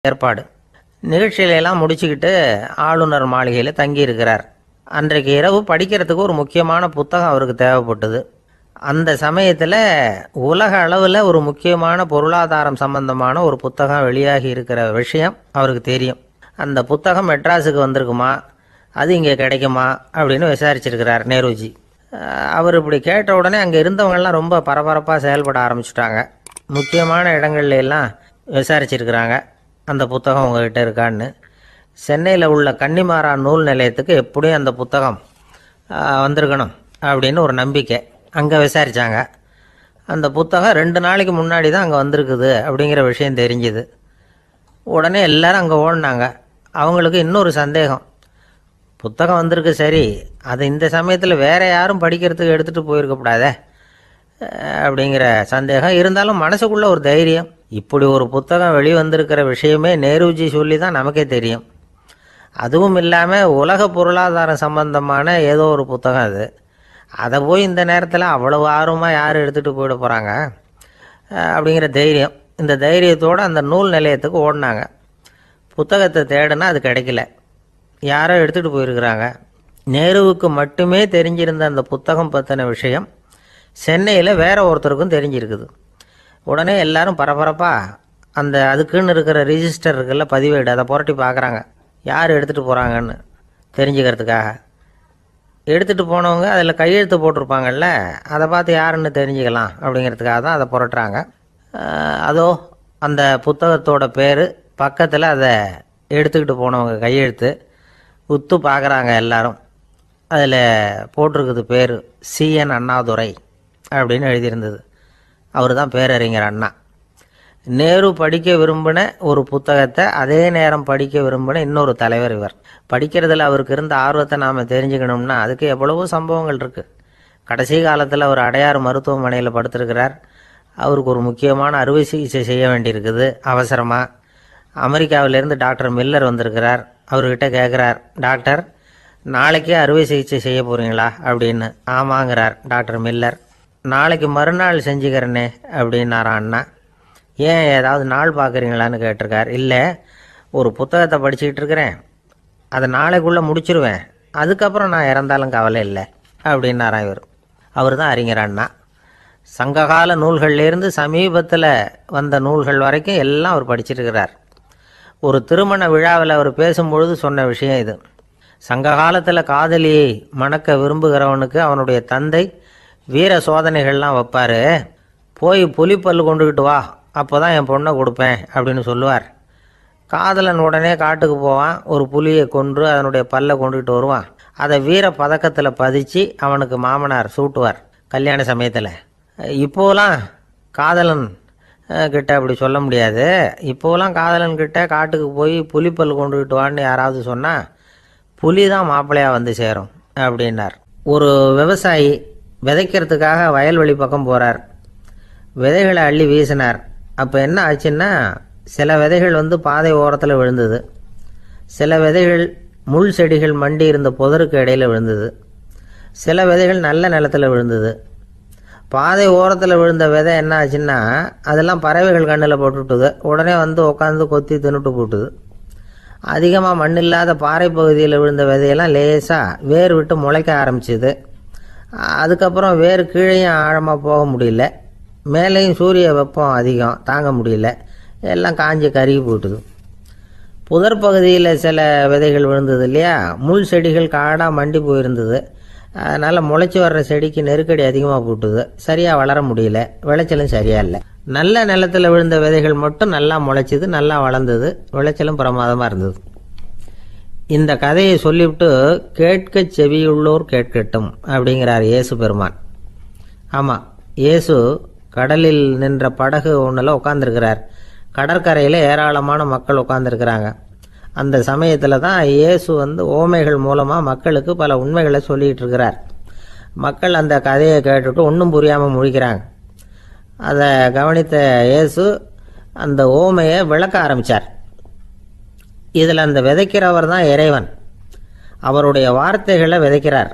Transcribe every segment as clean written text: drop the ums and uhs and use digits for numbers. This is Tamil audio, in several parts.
ஏற்பாடு. நிகழ்ச்சியிலெல்லாம் முடிச்சுக்கிட்டு ஆளுநர் மாளிகையில் தங்கியிருக்கிறார். அன்றைக்கு இரவு படிக்கிறதுக்கு ஒரு முக்கியமான புத்தகம் அவருக்கு தேவைப்பட்டது. அந்த சமயத்தில் உலக அளவில் ஒரு முக்கியமான பொருளாதாரம் சம்பந்தமான ஒரு புத்தகம் வெளியாகி இருக்கிற விஷயம் அவருக்கு தெரியும். அந்த புத்தகம் மெட்ராஸுக்கு வந்திருக்குமா, அது இங்கே கிடைக்குமா அப்படின்னு விசாரிச்சிருக்கிறார் நேருஜி. அவர் இப்படி கேட்ட உடனே அங்கே இருந்தவங்கெல்லாம் ரொம்ப பரபரப்பாக செயல்பட ஆரம்பிச்சிட்டாங்க. முக்கியமான இடங்கள்ல எல்லாம் விசாரிச்சிருக்கிறாங்க, அந்த புத்தகம் உங்ககிட்ட இருக்கான்னு. சென்னையில் உள்ள கன்னிமாரா நூல் நிலையத்துக்கு எப்படியும் அந்த புத்தகம் வந்திருக்கணும் அப்படின்னு ஒரு நம்பிக்கை. அங்கே விசாரித்தாங்க. அந்த புத்தகம் 2 நாளைக்கு முன்னாடி தான் அங்கே வந்திருக்குது அப்படிங்கிற விஷயம் தெரிஞ்சுது. உடனே எல்லோரும் அங்கே ஓடினாங்க. அவங்களுக்கு இன்னொரு சந்தேகம், புத்தகம் வந்திருக்கு சரி, அது இந்த சமயத்தில் வேறு யாரும் படிக்கிறதுக்கு எடுத்துகிட்டு போயிருக்கக்கூடாதே அப்படிங்கிற சந்தேகம் இருந்தாலும் மனசுக்குள்ளே ஒரு தைரியம். இப்படி ஒரு புத்தகம் வெளிவந்திருக்கிற விஷயமே நேருஜி சொல்லி தான் நமக்கே தெரியும். அதுவும் இல்லாமல் உலக பொருளாதாரம் சம்பந்தமான ஏதோ ஒரு புத்தகம் அது. அதை போய் இந்த நேரத்தில் அவ்வளவு ஆர்வமாக யார் எடுத்துகிட்டு போயிட போகிறாங்க அப்படிங்கிற தைரியம். இந்த தைரியத்தோடு அந்த நூல் நிலையத்துக்கு ஓடினாங்க. புத்தகத்தை தேடினா அது கிடைக்கல, யாரோ எடுத்துகிட்டு போயிருக்கிறாங்க. நேருவுக்கு மட்டுமே தெரிஞ்சிருந்த அந்த புத்தகம் பற்றின விஷயம் சென்னையில் வேற ஒருத்தருக்கும் தெரிஞ்சிருக்குது. உடனே எல்லாரும் பரபரப்பாக அந்த அதுக்குன்னு இருக்கிற ரிஜிஸ்டர் இருக்குல்ல, பதிவேடு, அதை புரட்டி பார்க்குறாங்க யார் எடுத்துகிட்டு போகிறாங்கன்னு தெரிஞ்சுக்கிறதுக்காக. எடுத்துகிட்டு போனவங்க அதில் கையெழுத்து போட்டிருப்பாங்கல்ல, அதை பார்த்து யாருன்னு தெரிஞ்சுக்கலாம் அப்படிங்கிறதுக்காக தான் அதை புரட்டுறாங்க. அதோ அந்த புத்தகத்தோட பேர் பக்கத்தில் அதை எடுத்துக்கிட்டு போனவங்க கையெழுத்து உத்து பார்க்குறாங்க எல்லாரும். அதில் போட்டிருக்குது பேர் CN அண்ணாதுரை அப்படின்னு எழுதியிருந்தது. அவர் தான் பேரறிஞர் அண்ணா. நேரு படிக்க விரும்பின ஒரு புத்தகத்தை அதே நேரம் படிக்க விரும்பின இன்னொரு தலைவர் இவர். படிக்கிறதுல அவருக்கு இருந்த ஆர்வத்தை நாம் தெரிஞ்சுக்கணும்னா அதுக்கு எவ்வளவோ சம்பவங்கள் இருக்குது. கடைசி காலத்தில் அவர் அடையாறு மருத்துவமனையில் படுத்திருக்கிறார். அவருக்கு ஒரு முக்கியமான அறுவை சிகிச்சை செய்ய வேண்டியிருக்குது அவசரமாக. அமெரிக்காவிலேருந்து டாக்டர் மில்லர் வந்திருக்கிறார். அவர்கிட்ட கேட்குறார், டாக்டர் நாளைக்கே அறுவை சிகிச்சை செய்ய போகிறீங்களா அப்படின்னு. ஆமாங்கிறார் டாக்டர் மில்லர். நாளைக்கு மறுநாள் செஞ்சுக்கிறேனே அப்படின்னாரான் அண்ணா. ஏன் ஏதாவது நாள் பார்க்குறீங்களான்னு கேட்டிருக்கார். இல்லை, ஒரு புத்தகத்தை படிச்சுக்கிட்டு இருக்கிறேன், அதை நாளைக்குள்ளே முடிச்சிருவேன், அதுக்கப்புறம் நான் இறந்தாலும் கவலை இல்லை அப்படின்னாரான் இவர். அவர் தான் அறிஞர் அண்ணா. சங்ககால நூல்கள்லேருந்து சமீபத்தில் வந்த நூல்கள் வரைக்கும் எல்லாம் அவர் படிச்சிருக்கிறார். ஒரு திருமண விழாவில் அவர் பேசும்பொழுது சொன்ன விஷயம் இது. சங்க காலத்தில் காதலியை மணக்க விரும்புகிறவனுக்கு அவனுடைய தந்தை வீர சோதனைகள்லாம் வைப்பார். போய் புலிப்பல் கொண்டுக்கிட்டு வா, அப்போ தான் என் பொண்ணை கொடுப்பேன் அப்படின்னு சொல்லுவார். காதலன் உடனே காட்டுக்கு போவான், ஒரு புலியை கொன்று அதனுடைய பல்லை கொண்டுக்கிட்டு வருவான். அதை வீர பதக்கத்தில் பதிச்சு அவனுக்கு மாமனார் சூட்டுவார் கல்யாண சமயத்தில். இப்போலாம் காதலன் கிட்ட அப்படி சொல்ல முடியாது. இப்போலாம் காதலன்கிட்ட காட்டுக்கு போய் புலிப்பல் கொண்டுக்கிட்டு வான்னு யாராவது சொன்னால் புலி தான் மாப்பிள்ளையாக வந்து சேரும் அப்படின்னார். ஒரு விவசாயி விதைக்கிறதுக்காக வயல்வெளி பக்கம் போகிறார். விதைகளை அள்ளி வீசினார். அப்போ என்ன ஆச்சுன்னா, சில விதைகள் பாதை ஓரத்தில் விழுந்தது, சில விதைகள் முள் செடிகள் மண்டி இருந்த புதருக்கு இடையில் விழுந்தது, சில விதைகள் நல்ல நிலத்தில் விழுந்தது. பாதை ஓரத்தில் விழுந்த விதை என்ன ஆச்சுன்னா, அதெல்லாம் பறவைகள் கண்ணில் போட்டுவிட்டுது. உடனே உட்காந்து கொத்தி தின்னுட்டு போட்டுது. அதிகமாக மண் இல்லாத பாறை பகுதியில் விழுந்த விதையெல்லாம் லேசாக வேர் விட்டு முளைக்க ஆரம்பிச்சிது. அதுக்கப்புறம் வேர் கீழேயும் ஆழமாக போக முடியல, மேலேயும் சூரிய வெப்பம் அதிகம் தாங்க முடியல, எல்லாம் காஞ்சி கருகி போட்டுது. புதர் பகுதியில் சில விதைகள் விழுந்தது இல்லையா, முள் செடிகள் காடாக மண்டி போயிருந்தது. அதனால் முளைச்சி வர்ற செடிக்கு நெருக்கடி அதிகமாக போட்டுது, சரியாக வளர முடியல, விளைச்சலும் சரியாக இல்லை. நல்ல நிலத்தில் விழுந்த விதைகள் மட்டும் நல்லா முளைச்சிது, நல்லா வளர்ந்தது, விளைச்சலும் பிரமாதமாக இருந்தது. இந்த கதையை சொல்லிவிட்டு கேட்க செவியுள்ளோர் கேட்கட்டும் அப்படிங்கிறார் இயேசு பெருமான். ஆமாம், இயேசு கடலில் நின்ற படகு ஒன்றில் உட்காந்துருக்கிறார். கடற்கரையில் ஏராளமான மக்கள் உட்காந்துருக்கிறாங்க. அந்த சமயத்தில் தான் இயேசு ஓமைகள் மூலமாக மக்களுக்கு பல உண்மைகளை சொல்லிகிட்டு இருக்கிறார். மக்கள் அந்த கதையை கேட்டுட்டு ஒன்றும் புரியாமல் முழிக்கிறாங்க. அதை கவனித்த இயேசு அந்த ஓமையை விளக்க ஆரம்பித்தார். இதில் அந்த விதைக்கிறவர் தான் இறைவன். அவருடைய வார்த்தைகளை விதைக்கிறார்.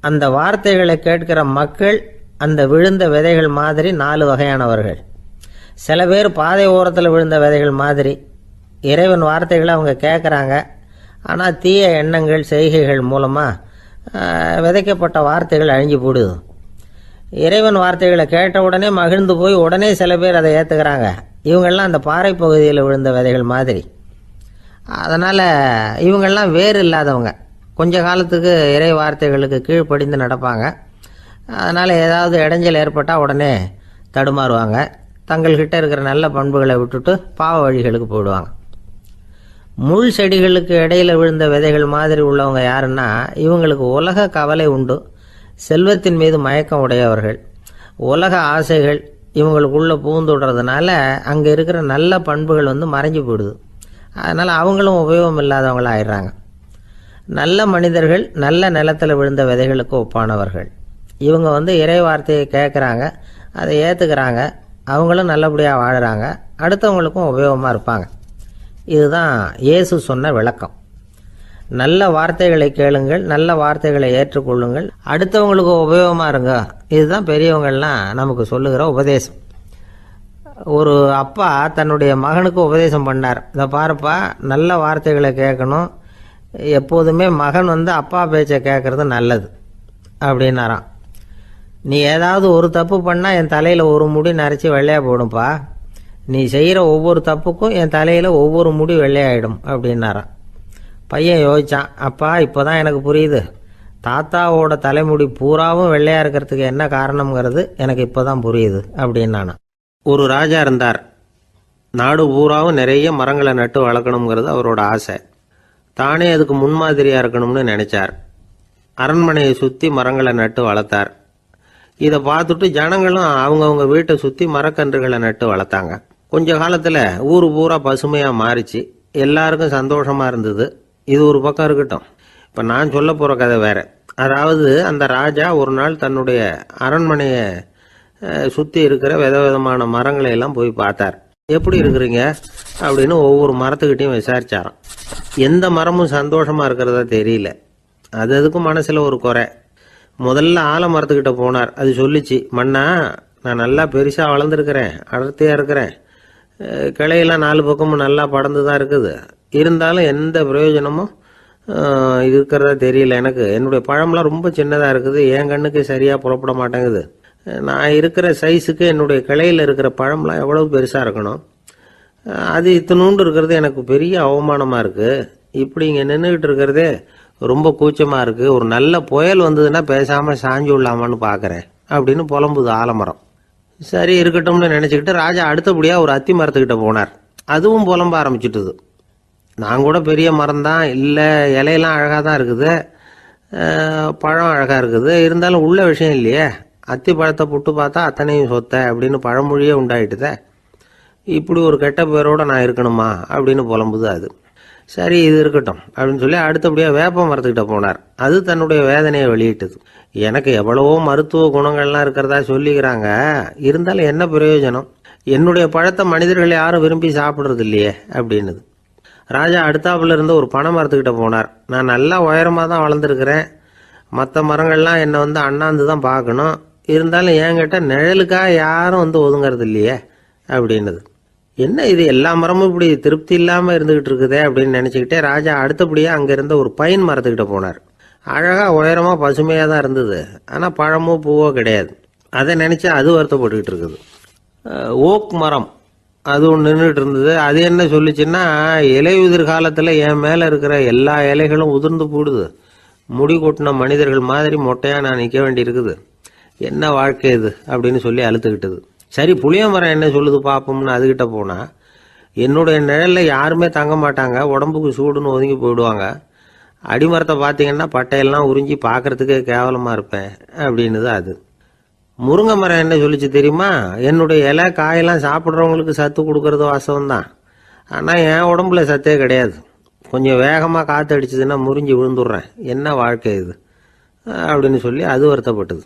அந்த வார்த்தைகளை கேட்கிற மக்கள் அந்த விழுந்த விதைகள் மாதிரி 4 வகையானவர்கள். சில பேர் பாதை ஓரத்தில் விழுந்த விதைகள் மாதிரி இறைவன் வார்த்தைகளை அவங்க கேட்குறாங்க. ஆனால் தீய எண்ணங்கள் செய்கைகள் மூலமாக விதைக்கப்பட்ட வார்த்தைகள் அழிஞ்சு போடுது. இறைவன் வார்த்தைகளை கேட்ட உடனே மகிழ்ந்து போய் உடனே சில பேர் அதை ஏற்றுக்கிறாங்க. இவங்கெல்லாம் அந்த பாறை பகுதியில் விழுந்த விதைகள் மாதிரி. அதனால் இவங்கெல்லாம் வேறு இல்லாதவங்க. கொஞ்ச காலத்துக்கு இறை வார்த்தைகளுக்கு கீழ்ப்படிந்து நடப்பாங்க. அதனால் ஏதாவது இடைஞ்சல் ஏற்பட்டால் உடனே தடுமாறுவாங்க. தங்கள்கிட்ட இருக்கிற நல்ல பண்புகளை விட்டுட்டு பாவ வழிகளுக்கு போயிடுவாங்க. முள் செடிகளுக்கு இடையில் விழுந்த விதைகள் மாதிரி உள்ளவங்க யாருன்னா, இவங்களுக்கு உலக கவலை உண்டு, செல்வத்தின் மீது மயக்கம் உடையவர்கள். உலக ஆசைகள் இவங்களுக்குள்ளே பூந்துடுறதுனால அங்கே இருக்கிற நல்ல பண்புகள் மறைஞ்சு போயிடுது. அதனால் அவங்களும் உபயோகம் இல்லாதவங்களாக ஆயிடுறாங்க. நல்ல மனிதர்கள் நல்ல நிலத்தில் விழுந்த விதைகளுக்கு ஒப்பானவர்கள். இவங்க இறை வார்த்தையை கேட்குறாங்க, அதை ஏற்றுக்கிறாங்க, அவங்களும் நல்லபடியாக வாழுறாங்க, அடுத்தவங்களுக்கும் உபயோகமாக இருப்பாங்க. இதுதான் இயேசு சொன்ன விளக்கம். நல்ல வார்த்தைகளை கேளுங்கள், நல்ல வார்த்தைகளை ஏற்றுக்கொள்ளுங்கள், அடுத்தவங்களுக்கு உபயோகமாக இருங்க. இதுதான் பெரியவங்கள்லாம் நமக்கு சொல்லுகிற உபதேசம். ஒரு அப்பா தன்னுடைய மகனுக்கு உபதேசம் பண்ணார். இதை பாருப்பா, நல்ல வார்த்தைகளை கேட்கணும், எப்போதுமே மகன் அப்பா பேச்சை கேட்கறது நல்லது அப்படின்னாராம். நீ ஏதாவது ஒரு தப்பு பண்ணால் என் தலையில் ஒரு முடி நரைச்சி வெள்ளையாக போடும்பா, நீ செய்கிற ஒவ்வொரு தப்புக்கும் என் தலையில் ஒவ்வொரு முடி வெள்ளையாயிடும் அப்படின்னாராம். பையன் யோசிச்சான், அப்பா இப்போ தான் எனக்கு புரியுது, தாத்தாவோட தலைமுடி பூராவும் வெள்ளையாக இருக்கிறதுக்கு என்ன காரணம்ங்கிறது எனக்கு இப்போ தான் புரியுது அப்படின்னானா. ஒரு ராஜா இருந்தார். நாடு பூராவும் நிறைய மரங்களை நட்டு வளர்க்கணுங்கிறது அவரோட ஆசை. தானே அதுக்கு முன்மாதிரியாக இருக்கணும்னு நினைச்சார். அரண்மனையை சுற்றி மரங்களை நட்டு வளர்த்தார். இதை பார்த்துட்டு ஜனங்களும் அவங்கவுங்க வீட்டை சுற்றி மரக்கன்றுகளை நட்டு வளர்த்தாங்க. கொஞ்ச காலத்தில் ஊர் பூரா பசுமையாக மாறிச்சு. எல்லாருக்கும் சந்தோஷமாக இருந்தது. இது ஒரு பக்கம் இருக்கட்டும். இப்போ நான் சொல்ல போகிற கதை வேற. அதாவது அந்த ராஜா ஒரு நாள் தன்னுடைய அரண்மனையை சுற்றி இருக்கிற விதவிதமான மரங்களை எல்லாம் போய் பார்த்தார். எப்படி இருக்கிறீங்க அப்படின்னு ஒவ்வொரு மரத்துக்கிட்டையும் விசாரிச்சாராம். எந்த மரமும் சந்தோஷமாக இருக்கிறதா தெரியல. அது அதுக்கும் மனசில் ஒரு குறை. முதல்ல ஆலமரத்துக்கிட்ட போனார். அது சொல்லிச்சு, மண்ணா, நான் நல்லா பெருசாக வளர்ந்துருக்கிறேன், அடர்த்தியாக இருக்கிறேன், கிளையெல்லாம் 4 பக்கமும் நல்லா படர்ந்து தான் இருக்குது, இருந்தாலும் எந்த பிரயோஜனமும் இருக்கிறதா தெரியல எனக்கு. என்னுடைய பழம்லாம் ரொம்ப சின்னதாக இருக்குது, என் கண்ணுக்கு சரியாக புறப்பட மாட்டேங்குது. நான் இருக்கிற சைஸுக்கு என்னுடைய கிளையில் இருக்கிற பழம்லாம் எவ்வளவு பெருசாக இருக்கணும், அது இத்தினூண்டு இருக்கிறது எனக்கு பெரிய அவமானமாக இருக்குது. இப்படி இங்கே நின்றுக்கிட்டு இருக்கிறதே ரொம்ப கூச்சமாக இருக்குது. ஒரு நல்ல புயல் வந்ததுன்னா பேசாமல் சாஞ்சு விடலாமான்னு பார்க்குறேன் அப்படின்னு புலம்புது ஆலமரம். சரி இருக்கட்டும்னு நினச்சிக்கிட்டு ராஜா அடுத்தபடியாக ஒரு அத்தி மரத்துக்கிட்ட போனார். அதுவும் புலம்ப ஆரம்பிச்சுட்டுது. நான் கூட பெரிய மரம் தான், இல்லை இலையெல்லாம் அழகாக தான் இருக்குது, பழம் அழகாக இருக்குது, இருந்தாலும் உள்ள விஷயம் இல்லையே, அத்தி பழத்தை புட்டு பார்த்தா அத்தனையும் சொத்த அப்படின்னு பழமொழியே உண்டாயிட்டுதே, இப்படி ஒரு கெட்ட பேரோடு நான் இருக்கணுமா அப்படின்னு புலம்புது அது. சரி இது இருக்கட்டும் அப்படின்னு சொல்லி அடுத்தபடியாக வேப்ப மரத்துக்கிட்ட போனார். அது தன்னுடைய வேதனையை வெளியிட்டது. எனக்கு எவ்வளவோ மருத்துவ குணங்கள்லாம் இருக்கிறதா சொல்லிக்கிறாங்க, இருந்தாலும் என்ன பிரயோஜனம், என்னுடைய பழத்தை மனிதர்கள் யாரும் விரும்பி சாப்பிட்றது இல்லையே அப்படின்னுது. ராஜா அடுத்தாப்புல இருந்து ஒரு பனை மரத்துக்கிட்ட போனார். நான் நல்லா உயரமாக தான் வளர்ந்துருக்கிறேன், மற்ற மரங்கள்லாம் என்னை அண்ணாந்து தான் பார்க்கணும், இருந்தாலும் என்கிட்ட நிழலுக்காக யாரும் ஒதுங்கிறது இல்லையே அப்படின்னுது. என்ன இது எல்லா மரமும் இப்படி திருப்தி இல்லாமல் இருந்துகிட்டு இருக்குதே அப்படின்னு நினச்சிக்கிட்டே ராஜா அடுத்தபடியாக அங்கே இருந்த ஒரு பைன் மரத்துக்கிட்ட போனார். அழகாக உயரமாக பசுமையாக தான் இருந்தது, ஆனால் பழமோ பூவோ கிடையாது. அதை நினச்சி அது வருத்தப்பட்டுக்கிட்டு இருக்குது. ஓக் மரம் அது ஒன்று நின்றுட்டு இருந்தது. அது என்ன சொல்லிச்சுன்னா, இலையுதிர் காலத்தில் என் மேலே இருக்கிற எல்லா இலைகளும் உதிர்ந்து போடுது, முடி கொட்டின மனிதர்கள் மாதிரி மொட்டையாக நான் நிற்க வேண்டி இருக்குது, என்ன வாழ்க்கை இது அப்படின்னு சொல்லி அழுத்துக்கிட்டது. சரி புளிய மரம் என்ன சொல்லுது பார்ப்போம்னு அதுகிட்ட போனால், என்னுடைய நிழலில் யாருமே தங்க மாட்டாங்க, உடம்புக்கு சூடுன்னு ஒதுங்கி போயிடுவாங்க, அடிமரத்தை பார்த்தீங்கன்னா பட்டையெல்லாம் உறிஞ்சி பார்க்கறதுக்கே கேவலமாக இருப்பேன் அப்படின்னுது அது. முருங்கை மரம் என்ன சொல்லிச்சு தெரியுமா, என்னுடைய இலை காயெல்லாம் சாப்பிட்றவங்களுக்கு சத்து கொடுக்கறது வாசம்தான், ஆனால் என் உடம்புல சத்தே கிடையாது, கொஞ்சம் வேகமாக காற்று அடிச்சதுன்னா முறிஞ்சி விழுந்துடுறேன், என்ன வாழ்க்கை இது அப்படின்னு சொல்லி அது வருத்தப்பட்டது.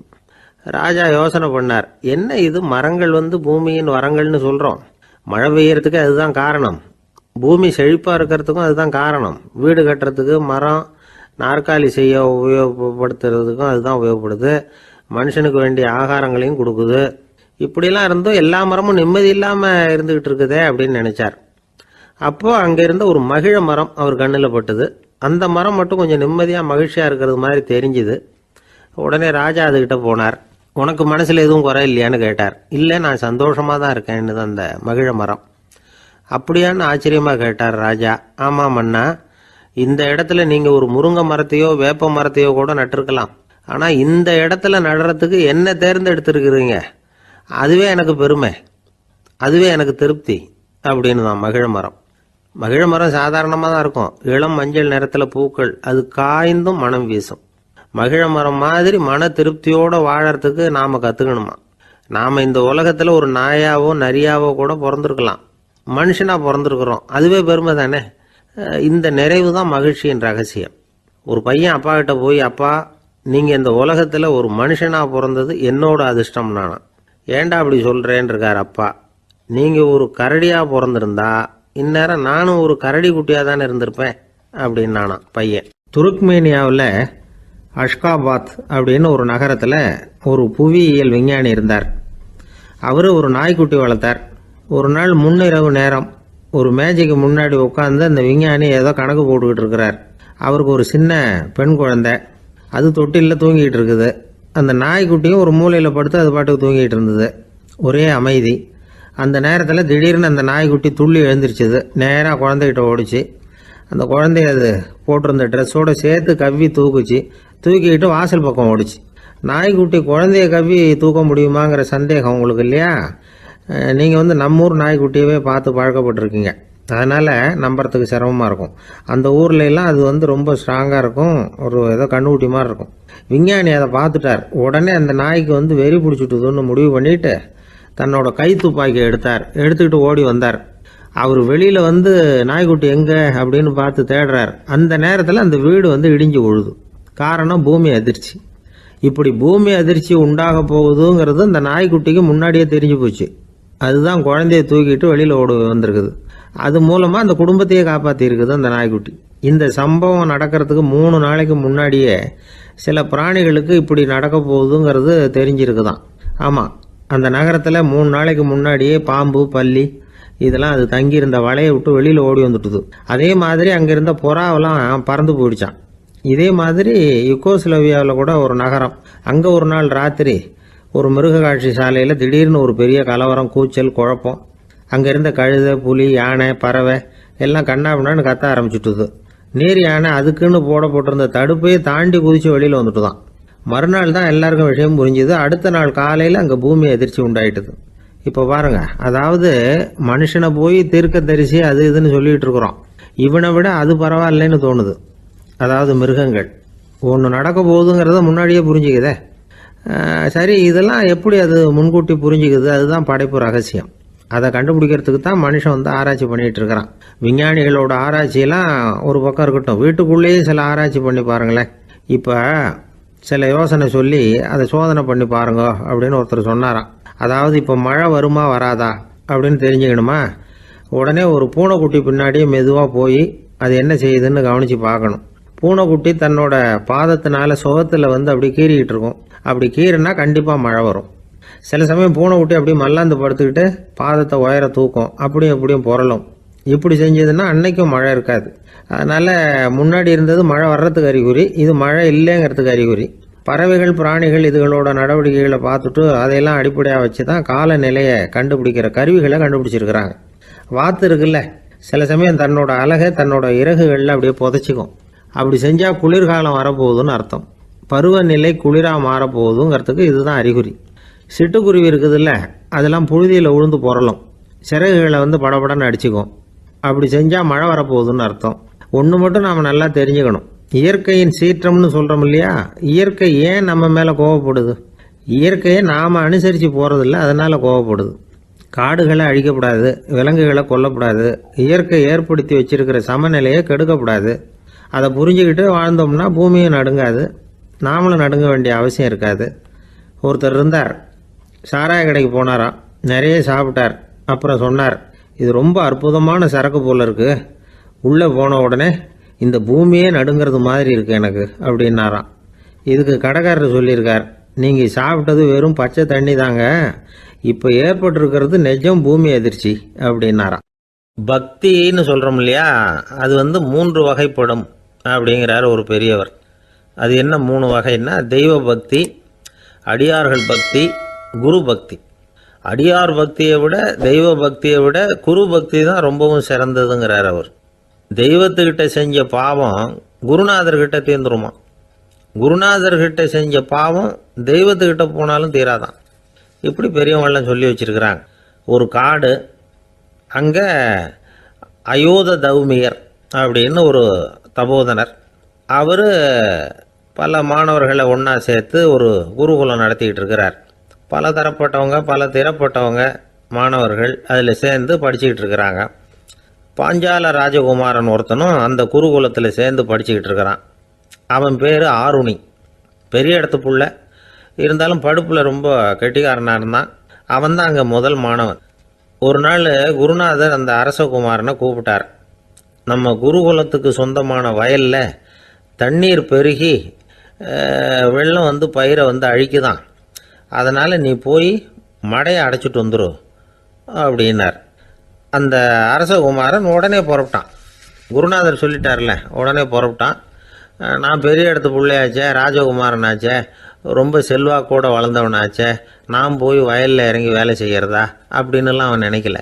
ராஜா யோசனை பண்ணார், என்ன இது மரங்கள் பூமியின் வரங்கள்னு சொல்கிறோம், மழை பெய்யறதுக்கு அதுதான் காரணம், பூமி செழிப்பாக இருக்கிறதுக்கும் அதுதான் காரணம், வீடு கட்டுறதுக்கு மரம், நாற்காலி செய்ய உபயோகப்படுத்துறதுக்கும் அதுதான் உபயோகப்படுது, மனுஷனுக்கு வேண்டிய ஆகாரங்களையும் கொடுக்குது, இப்படிலாம் இருந்தும் எல்லா மரமும் நிம்மதி இல்லாமல் இருந்துகிட்டு இருக்குதே அப்படின்னு நினைச்சார். அப்போ அங்கே இருந்த ஒரு மகிழ மரம் அவர் கண்ணில் பட்டுது. அந்த மரம் மட்டும் கொஞ்சம் நிம்மதியாக மகிழ்ச்சியாக இருக்கிறது மாதிரி தெரிஞ்சுது. உடனே ராஜா அதுகிட்ட போனார். உனக்கு மனசில் எதுவும் குறை இல்லையான்னு கேட்டார். இல்லை, நான் சந்தோஷமாக தான் இருக்கேன்னு அந்த மகிழ மரம். அப்படியான்னு ஆச்சரியமாக கேட்டார் ராஜா. ஆமாம் மன்னா, இந்த இடத்துல நீங்கள் ஒரு முருங்கை மரத்தையோ வேப்ப மரத்தையோ கூட நட்டிருக்கலாம். ஆனால் இந்த இடத்துல நடுறதுக்கு என்ன தேர்ந்தெடுத்திருக்கிறீங்க, அதுவே எனக்கு பெருமை, அதுவே எனக்கு திருப்தி அப்படின்னு தான் மகிழ மரம். மகிழ மரம் சாதாரணமாக தான் இருக்கும். இளம் மஞ்சள் நிறத்தில் பூக்கள், அது காய்ந்தும் மனம் வீசும். மகிழ மரம் மாதிரி மன திருப்தியோடு வாழறதுக்கு நாம் கற்றுக்கணுமா. நாம் இந்த உலகத்தில் ஒரு நாயாவோ நரியாவோ கூட பிறந்திருக்கலாம். மனுஷனாக பிறந்திருக்கிறோம், அதுவே பெருமை தானே. இந்த நிறைவு தான் மகிழ்ச்சியின் ரகசியம். ஒரு பையன் அப்பா கிட்ட போய், அப்பா, நீங்கள் இந்த உலகத்தில் ஒரு மனுஷனாக பிறந்தது என்னோட அதிர்ஷ்டம் நானா. ஏண்டா அப்படி சொல்கிறேன்னு இருக்கார் அப்பா. நீங்கள் ஒரு கரடியாக பிறந்திருந்தா இந்நேரம் நானும் ஒரு கரடி குட்டியாக தானே இருந்திருப்பேன் அப்படின்னு நானா பையன். துருக்மேனியாவில் அஷ்காபாத் அப்படின்னு ஒரு நகரத்தில் ஒரு புவியியல் விஞ்ஞானி இருந்தார். அவர் ஒரு நாய்க்குட்டி வளர்த்தார். ஒரு நாள் முன்னிரவு நேரம் ஒரு மேஜைக்கு முன்னாடி உட்காந்து அந்த விஞ்ஞானி ஏதோ கணக்கு போட்டுக்கிட்டு இருக்கிறார். அவருக்கு ஒரு சின்ன பெண் குழந்தை, அது தொட்டிலில் தூங்கிட்டு இருக்குது. அந்த நாய்க்குட்டியும் ஒரு மூலையில் படுத்து அது பாட்டுக்கு தூங்கிட்டு இருந்தது. ஒரே அமைதி. அந்த நேரத்தில் திடீர்னு அந்த நாய்க்குட்டி துள்ளி எழுந்திரிச்சிது. நேராக குழந்தைகிட்ட ஓடிச்சு. அந்த குழந்தைய அது போட்டிருந்த ட்ரெஸ்ஸோடு சேர்த்து கவ்வி தூக்குச்சு. தூக்கிக்கிட்டு வாசல் பக்கம் ஓடிச்சு. நாய்க்குட்டி குழந்தைய கவ்வி தூக்க முடியுமாங்கிற சந்தேகம் உங்களுக்கு இல்லையா? நீங்கள் நம்மூர் நாய்க்குட்டியவே பார்த்து பழக்கப்பட்டிருக்கீங்க, அதனால் நம்புறதுக்கு சிரமமாக இருக்கும். அந்த ஊர்லெலாம் அது ரொம்ப ஸ்ட்ராங்காக இருக்கும், ஒரு ஏதோ கண்ணுக்குட்டி மாதிரி இருக்கும். விஞ்ஞானி அதை பார்த்துட்டார். உடனே அந்த நாய்க்கு வெறி பிடிச்சிட்டுதுன்னு முடிவு பண்ணிவிட்டு தன்னோட கை துப்பாக்கி எடுத்துக்கிட்டு ஓடி வந்தார். அவர் வெளியில் நாய்க்குட்டி எங்கே அப்படின்னு பார்த்து தேடுறார். அந்த நேரத்தில் அந்த வீடு இடிஞ்சு விழுது. காரணம் பூமி அதிர்ச்சி. இப்படி பூமி அதிர்ச்சி உண்டாக போகுதுங்கிறது அந்த நாய்க்குட்டிக்கு முன்னாடியே தெரிஞ்சு போச்சு. அதுதான் குழந்தைய தூக்கிட்டு வெளியில் ஓடி வந்திருக்குது. அது மூலமாக அந்த குடும்பத்தையே காப்பாற்றிருக்குது அந்த நாய்க்குட்டி. இந்த சம்பவம் நடக்கிறதுக்கு 3 நாளைக்கு முன்னாடியே சில பிராணிகளுக்கு இப்படி நடக்க போகுதுங்கிறது தெரிஞ்சிருக்குதான். ஆமாம், அந்த நகரத்தில் 3 நாளைக்கு முன்னாடியே பாம்பு, பல்லி இதெல்லாம் அது தங்கியிருந்த வலையை விட்டு வெளியில் ஓடி வந்துட்டுது. அதே மாதிரி அங்கே இருந்த புறாவெல்லாம் பறந்து போயிடுச்சான். இதே மாதிரி யுகோஸ்லோவியாவில் கூட ஒரு நகரம், அங்கே ஒரு நாள் ராத்திரி ஒரு மிருக காட்சி சாலையில் திடீர்னு ஒரு பெரிய கலவரம், கூச்சல், குழப்பம். அங்கே இருந்த கழுதை, புலி, யானை, பறவை எல்லாம் கண்ணாபின்னான்னு கத்த ஆரம்பிச்சுட்டுது. நீர் யானை அதுக்குன்னு போட்டிருந்த தடுப்பையே தாண்டி குதித்து வெளியில் வந்துட்டுதான். மறுநாள் தான் எல்லாருக்கும் விஷயம் புரிஞ்சுது. அடுத்த நாள் காலையில் அங்கே பூமி அதிர்ச்சி உண்டாயிட்டுது. இப்போ பாருங்க, அதாவது மனுஷனை போய் தீர்க்க தரிசி அது இதுன்னு சொல்லிட்டு இருக்கிறோம். இவனை விட அது பரவாயில்லைன்னு தோணுது. அதாவது மிருகங்கள் ஒன்று நடக்க போகுதுங்கிறத முன்னாடியே புரிஞ்சுக்குதே. சரி, இதெல்லாம் எப்படி அது முன்கூட்டி புரிஞ்சுக்குது? அதுதான் படைப்பு ரகசியம். அதை கண்டுபிடிக்கிறதுக்கு தான் மனுஷன் ஆராய்ச்சி பண்ணிகிட்டு இருக்கிறான். விஞ்ஞானிகளோட ஆராய்ச்சியெல்லாம் ஒரு பக்கம் இருக்கட்டும், வீட்டுக்குள்ளேயே சில ஆராய்ச்சி பண்ணி பாருங்களேன். இப்போ சில யோசனை சொல்லி அதை சோதனை பண்ணி பாருங்க அப்படின்னு ஒருத்தர் சொன்னாராம். அதாவது இப்போ மழை வருமா வராதா அப்படின்னு தெரிஞ்சுக்கணுமா, உடனே ஒரு பூனைக்குட்டி பின்னாடியே மெதுவாக போய் அது என்ன செய்யுதுன்னு கவனித்து பார்க்கணும். பூனைக்குட்டி தன்னோட பாதத்தினால சுகத்தில் அப்படி கீறிக்கிட்டு இருக்கும். அப்படி கீறினா கண்டிப்பாக மழை வரும். சில சமயம் பூனைக்குட்டி அப்படியே மல்லாந்து படுத்துக்கிட்டு பாதத்தை உயர தூக்கும், அப்படியும் புரளும். இப்படி செஞ்சதுன்னா அன்னைக்கும் மழை இருக்காது. அதனால் முன்னாடி இருந்தது மழை வர்றதுக்கு அறிகுறி, இது மழை இல்லைங்கிறதுக்கு அறிகுறி. பறவைகள், பிராணிகள் இதுகளோட நடவடிக்கைகளை பார்த்துட்டு அதையெல்லாம் அடிப்படையாக வச்சு தான் காலநிலையை கண்டுபிடிக்கிற கருவிகளை கண்டுபிடிச்சிருக்கிறாங்க. வாத்து இருக்குல்ல, சில சமயம் தன்னோட அழகை தன்னோட இறகுகளில் அப்படியே புதைச்சிக்கும். அப்படி செஞ்சால் குளிர்காலம் வரப்போகுதுன்னு அர்த்தம். பருவநிலை குளிராக மாறப்போகுதுங்கிறதுக்கு இதுதான் அறிகுறி. சிட்டுக்குருவி இருக்குதுல்ல, அதெல்லாம் புழுதியில் உழுந்து புரளும், சிறகுகளை படபடன்னு அடிச்சுக்கும். அப்படி செஞ்சால் மழை வரப்போகுதுன்னு அர்த்தம். ஒன்று மட்டும் நாம் நல்லா தெரிஞ்சுக்கணும், இயற்கையின் சீற்றம்னு சொல்கிறோம் இல்லையா, இயற்கை ஏன் நம்ம மேலே கோவப்படுது? இயற்கையை நாம் அனுசரித்து போகிறதில்ல, அதனால் கோவப்படுது. காடுகளை அழிக்கப்படாது, விலங்குகளை கொல்லக்கூடாது, இயற்கை ஏற்படுத்தி வச்சிருக்கிற சமநிலையை கெடுக்கக்கூடாது. அதை புரிஞ்சுக்கிட்டு வாழ்ந்தோம்னா பூமியும் நடுங்காது, நாமளும் நடுங்க வேண்டிய அவசியம் இருக்காது. ஒருத்தர் இருந்தார், சாராய கடைக்கு போனாராம், நிறைய சாப்பிட்டார். அப்புறம் சொன்னார், இது ரொம்ப அற்புதமான சரக்கு போல் இருக்குது. உள்ளே போன உடனே இந்த பூமியே நடுங்கிறது மாதிரி இருக்குது எனக்கு அப்படின்னாராம். இதுக்கு கடைக்காரர் சொல்லியிருக்கார், நீங்கள் சாப்பிட்டது வெறும் பச்சை தண்ணி தாங்க, இப்போ ஏற்பட்டிருக்கிறது நிஜம் பூமி அதிர்ச்சி அப்படின்னாராம். பக்தின்னு சொல்கிறோம் இல்லையா, அது வந்து 3 வகைப்படும் அப்படிங்கிறார் ஒரு பெரியவர். அது என்ன 3 வகைன்னா, தெய்வ பக்தி, அடியார்கள் பக்தி, குரு பக்தி. அடியார் பக்தியை விட தெய்வ பக்தியை விட குரு பக்தி தான் ரொம்பவும் சிறந்ததுங்கிறார் அவர். தெய்வத்துக்கிட்ட செஞ்ச பாவம் குருநாதர்கிட்ட தீர்ந்துருமா, குருநாதர்கிட்ட செஞ்ச பாவம் தெய்வத்துக்கிட்ட போனாலும் தீராதான். இப்படி பெரியவங்களாம் சொல்லி வச்சிருக்கிறாங்க. ஒரு காடு, அங்கே அயோத தௌமியர் அப்படின்னு ஒரு தபோதனர், அவர் பல மாணவர்களை ஒன்றா சேர்த்து ஒரு குருகுலம் நடத்திக்கிட்டு இருக்கிறார். பல தரப்பட்டவங்க பல திறப்பட்டவங்க மாணவர்கள் அதில் சேர்ந்து படிச்சுக்கிட்டு இருக்கிறாங்க. பாஞ்சால ராஜகுமாரன் ஒருத்தனும் அந்த குருகுலத்தில் சேர்ந்து படிச்சுக்கிட்டு இருக்கிறான். அவன் பேர் ஆருணி. பெரிய இடத்து புள்ள, இருந்தாலும் படுப்பில் ரொம்ப கெட்டிக்காரனாக இருந்தான். அவன் தான் அங்கே முதல் மாணவன். ஒரு நாள் குருநாதர் அந்த அரசகுமாரனை கூப்பிட்டார். நம்ம குருகுலத்துக்கு சொந்தமான வயலில் தண்ணீர் பெருகி வெள்ளம் வந்து பயிரை வந்து அழிக்குதான், அதனால் நீ போய் மடையை அடைச்சிட்டு வந்துரு அப்படின்னார். அந்த அரசகுமாரன் உடனே புறப்பட்டான். குருநாதர் சொல்லிட்டார்ல, உடனே புறப்பட்டான். நான் பெரிய இடத்து பிள்ளையாச்சே, ராஜகுமாரனாச்சே, ரொம்ப செல்வாக்கூட வளர்ந்தவனாச்சே, நான் போய் வயலில் இறங்கி வேலை செய்கிறதா அப்படின்னுலாம் அவன் நினைக்கல.